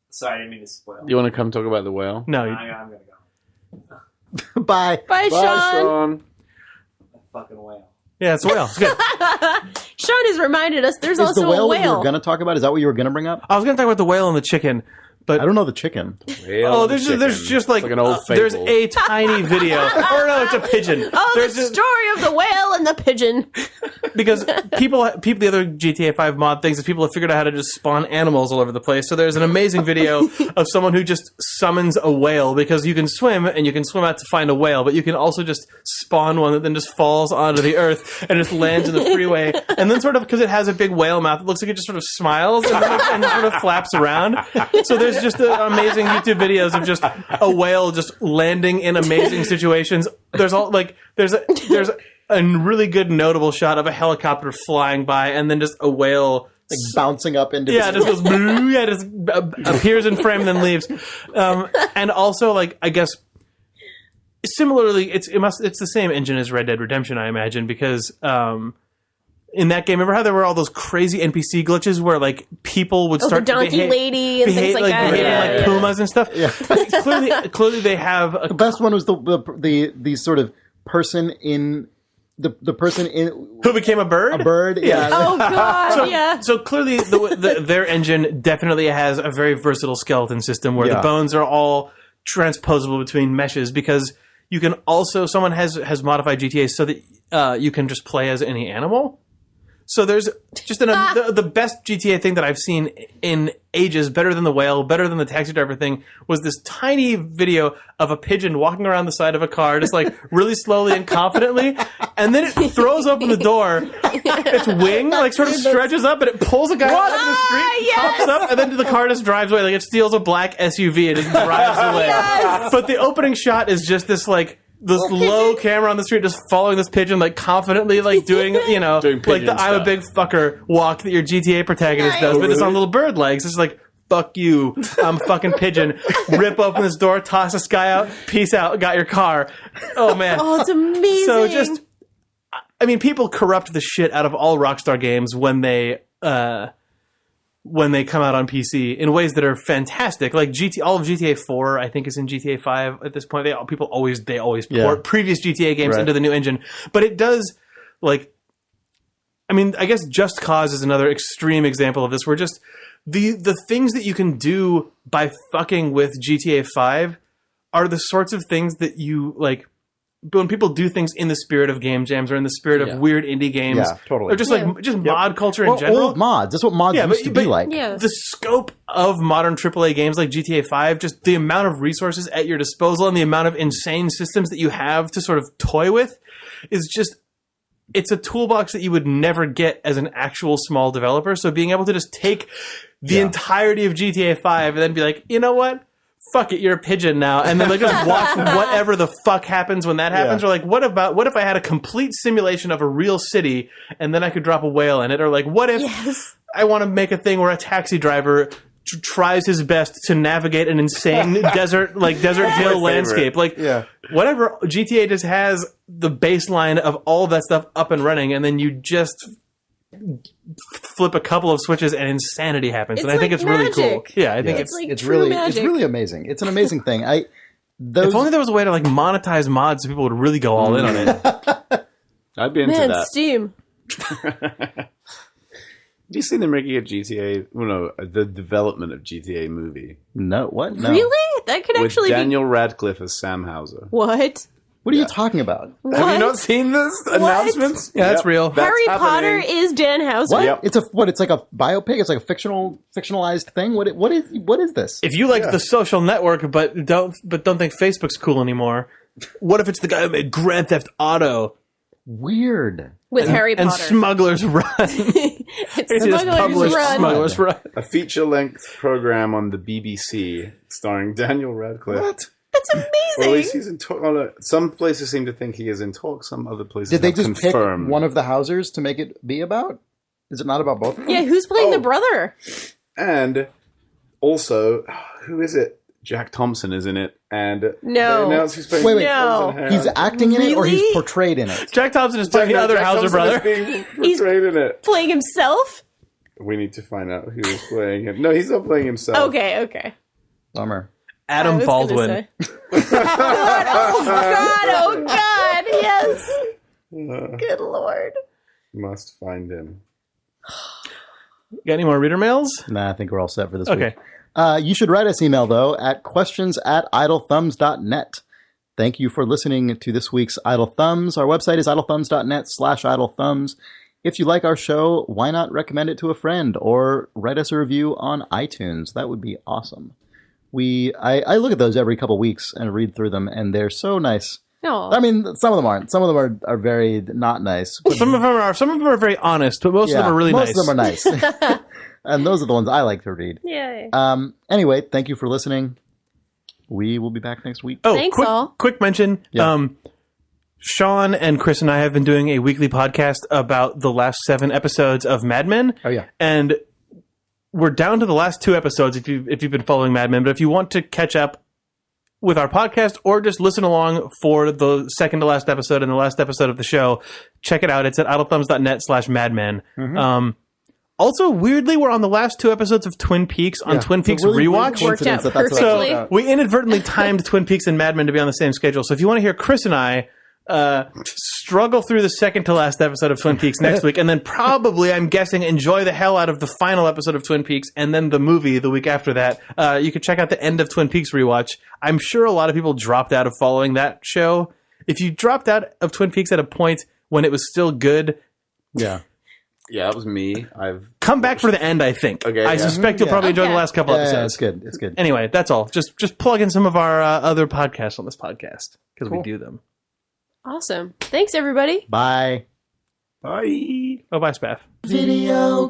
Sorry, I didn't mean to spoil. You want to come talk about the whale? No. I'm going to go. Bye. Bye, Sean. A fucking whale. Yeah, it's a whale. It's good. Sean has reminded us there's Is also the whale a what you whale. were going to talk about? Is that what you were going to bring up? I was going to talk about the whale and the chicken. But I don't know the chicken. Oh, there's just like it's like an old there's fable. a tiny video. Or no, it's a pigeon. Oh, There's the a- story of the whale and the pigeon. because people, the other GTA 5 mod things is people have figured out how to just spawn animals all over the place. So there's an amazing video of someone who just summons a whale, because you can swim and you can swim out to find a whale, but you can also just spawn one that then just falls onto the earth and just lands in the freeway. And then sort of, because it has a big whale mouth, it looks like it just sort of smiles and then sort of flaps around. So there's just an amazing YouTube videos of just a whale just landing in amazing situations. There's a really good notable shot of a helicopter flying by, and then just a whale Like bouncing up into it just goes blue, just appears in frame and then leaves. And also, like, I guess similarly, it's the same engine as Red Dead Redemption, I imagine, because in that game, remember how there were all those crazy NPC glitches where like people would start the donkey lady and things like that. behaving like pumas and stuff. Yeah. Clearly they have The best one was the sort of person in the person in who became a bird. a bird. Yeah. Oh god, So clearly, their engine definitely has a very versatile skeleton system where the bones are all transposable between meshes, because you can also someone has modified GTA so that you can just play as any animal. So there's just the best GTA thing that I've seen in ages, better than the whale, better than the taxi driver thing, was this tiny video of a pigeon walking around the side of a car, just like really slowly and confidently, and then it throws open the door, its wing like sort of stretches up, and it pulls a guy out of the street, pops up, and then the car just drives away. Like it steals a black SUV and just drives away. Yes! But the opening shot is just this like this low camera on the street, just following this pigeon, like confidently, like doing, Doing like pigeon the "I'm a stuff. big fucker" walk that your GTA protagonist does, but it's on little bird legs. It's like, fuck you, I'm a fucking pigeon. Rip open this door, toss this guy out, peace out, got your car. Oh man, Oh, it's amazing. so just, I mean, people corrupt the shit out of all Rockstar games when they come out on PC in ways that are fantastic. Like all of GTA 4, I think, is in GTA 5 at this point. People always port previous GTA games into the new engine, but it does, like, I mean, I guess Just Cause is another extreme example of this, where just the things that you can do by fucking with GTA 5 are the sorts of things that you, like, when people do things in the spirit of game jams or in the spirit of weird indie games, Yeah, totally. or just like just mod culture in general. Old mods. That's what mods used to be like. Yeah. The scope of modern AAA games like GTA 5, just the amount of resources at your disposal and the amount of insane systems that you have to sort of toy with is just, it's a toolbox that you would never get as an actual small developer. So being able to just take the entirety of GTA 5 and then be like, you know what? Fuck it, you're a pigeon now, and then like just watch whatever the fuck happens when that happens. Or like, what if I had a complete simulation of a real city, and then I could drop a whale in it? Or like, what if I want to make a thing where a taxi driver tries his best to navigate an insane desert hill landscape? Like, whatever. GTA just has the baseline of all of that stuff up and running, and then you just flip a couple of switches and insanity happens. And I think it's really cool. Yeah, I think it's like it's true really magic. it's really amazing. It's an amazing thing. if only there was a way to like monetize mods so people would really go all in on it. I'd be into Man, that. Steam. Have you seen them making a GTA? Well, no, the development of GTA movie No, what? No. Really? That could with actually Daniel Radcliffe as Sam Hauser. What? What are you talking about? Have you not seen this announcements? Yeah, that's real. That's Harry happening. Potter is Dan Houser. What? Yep. It's like a biopic. It's like a fictionalized thing. What is this? If you like The Social Network, but don't think Facebook's cool anymore, what if it's the guy who made Grand Theft Auto Weird. With Harry and Potter. Smugglers Run? It's He just published Smugglers Run. Smugglers Run. A feature-length program on the BBC starring Daniel Radcliffe. What? That's Or at least amazing. he's in talk. Some places seem to think he is in talk. Some other places Did they have just confirmed. pick one of the Hausers to make it be about? Is it not about both of them? Yeah, who's playing Oh. the brother? And also, who is it? Jack Thompson is in it. And No. they announced he's playing Wait. No. He's acting in it, or he's Really? portrayed in it? Jack Thompson is playing the other Hauser brother. being portrayed in it. Playing himself? We need to find out who is playing him. No, he's not playing himself. Okay. Bummer. I Adam was gonna Baldwin. say. Oh God, yes. Good Lord. Must find him. Got any more reader mails? Nah, I think we're all set for this Okay. week. You should write us email, though, at questions@idlethumbs.net. Thank you for listening to this week's Idle Thumbs. Our website is idlethumbs.net/idlethumbs. If you like our show, why not recommend it to a friend or write us a review on iTunes? That would be awesome. I look at those every couple weeks and read through them, and they're so nice. No. I mean, some of them aren't. Some of them are very not nice. But Some of them are very honest, but most of them are really nice. Most of them are nice. And those are the ones I like to read. Yay. Anyway, thank you for listening. We will be back next week. Oh, Thanks, all. quick mention. Yeah. Sean and Chris and I have been doing a weekly podcast about the last 7 episodes of Mad Men. Oh, yeah. And we're down to the last 2 episodes if you've been following Mad Men. But if you want to catch up with our podcast or just listen along for the second to last episode and the last episode of the show, check it out. It's at idlethumbs.net/madmen. Also, weirdly, we're on the last 2 episodes of Twin Peaks on Twin Peaks Rewatch. Worked out That's what it's perfectly. about. We inadvertently timed Twin Peaks and Mad Men to be on the same schedule. So if you want to hear Chris and I struggle through the second to last episode of Twin Peaks next week, and then probably, I'm guessing, enjoy the hell out of the final episode of Twin Peaks and then the movie the week after that, you can check out the end of Twin Peaks Rewatch. I'm sure a lot of people dropped out of following that show. If you dropped out of Twin Peaks at a point when it was still good, Yeah. Yeah, that was me. come back for the end, I think. Okay, I yeah. suspect you'll probably enjoy the Okay. last couple Yeah, episodes. it's good. It's good. Anyway, that's all. Just plug in some of our other podcasts on this podcast because we do them. Awesome. Thanks, everybody. Bye. Bye. Oh, bye, Spaff. Video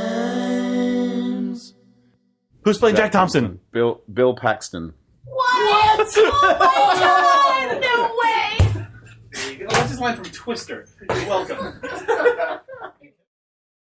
games. Who's playing Jack Thompson? Bill Paxton. What? Oh my god! No way! There you go. That's his line from Twister. You're welcome.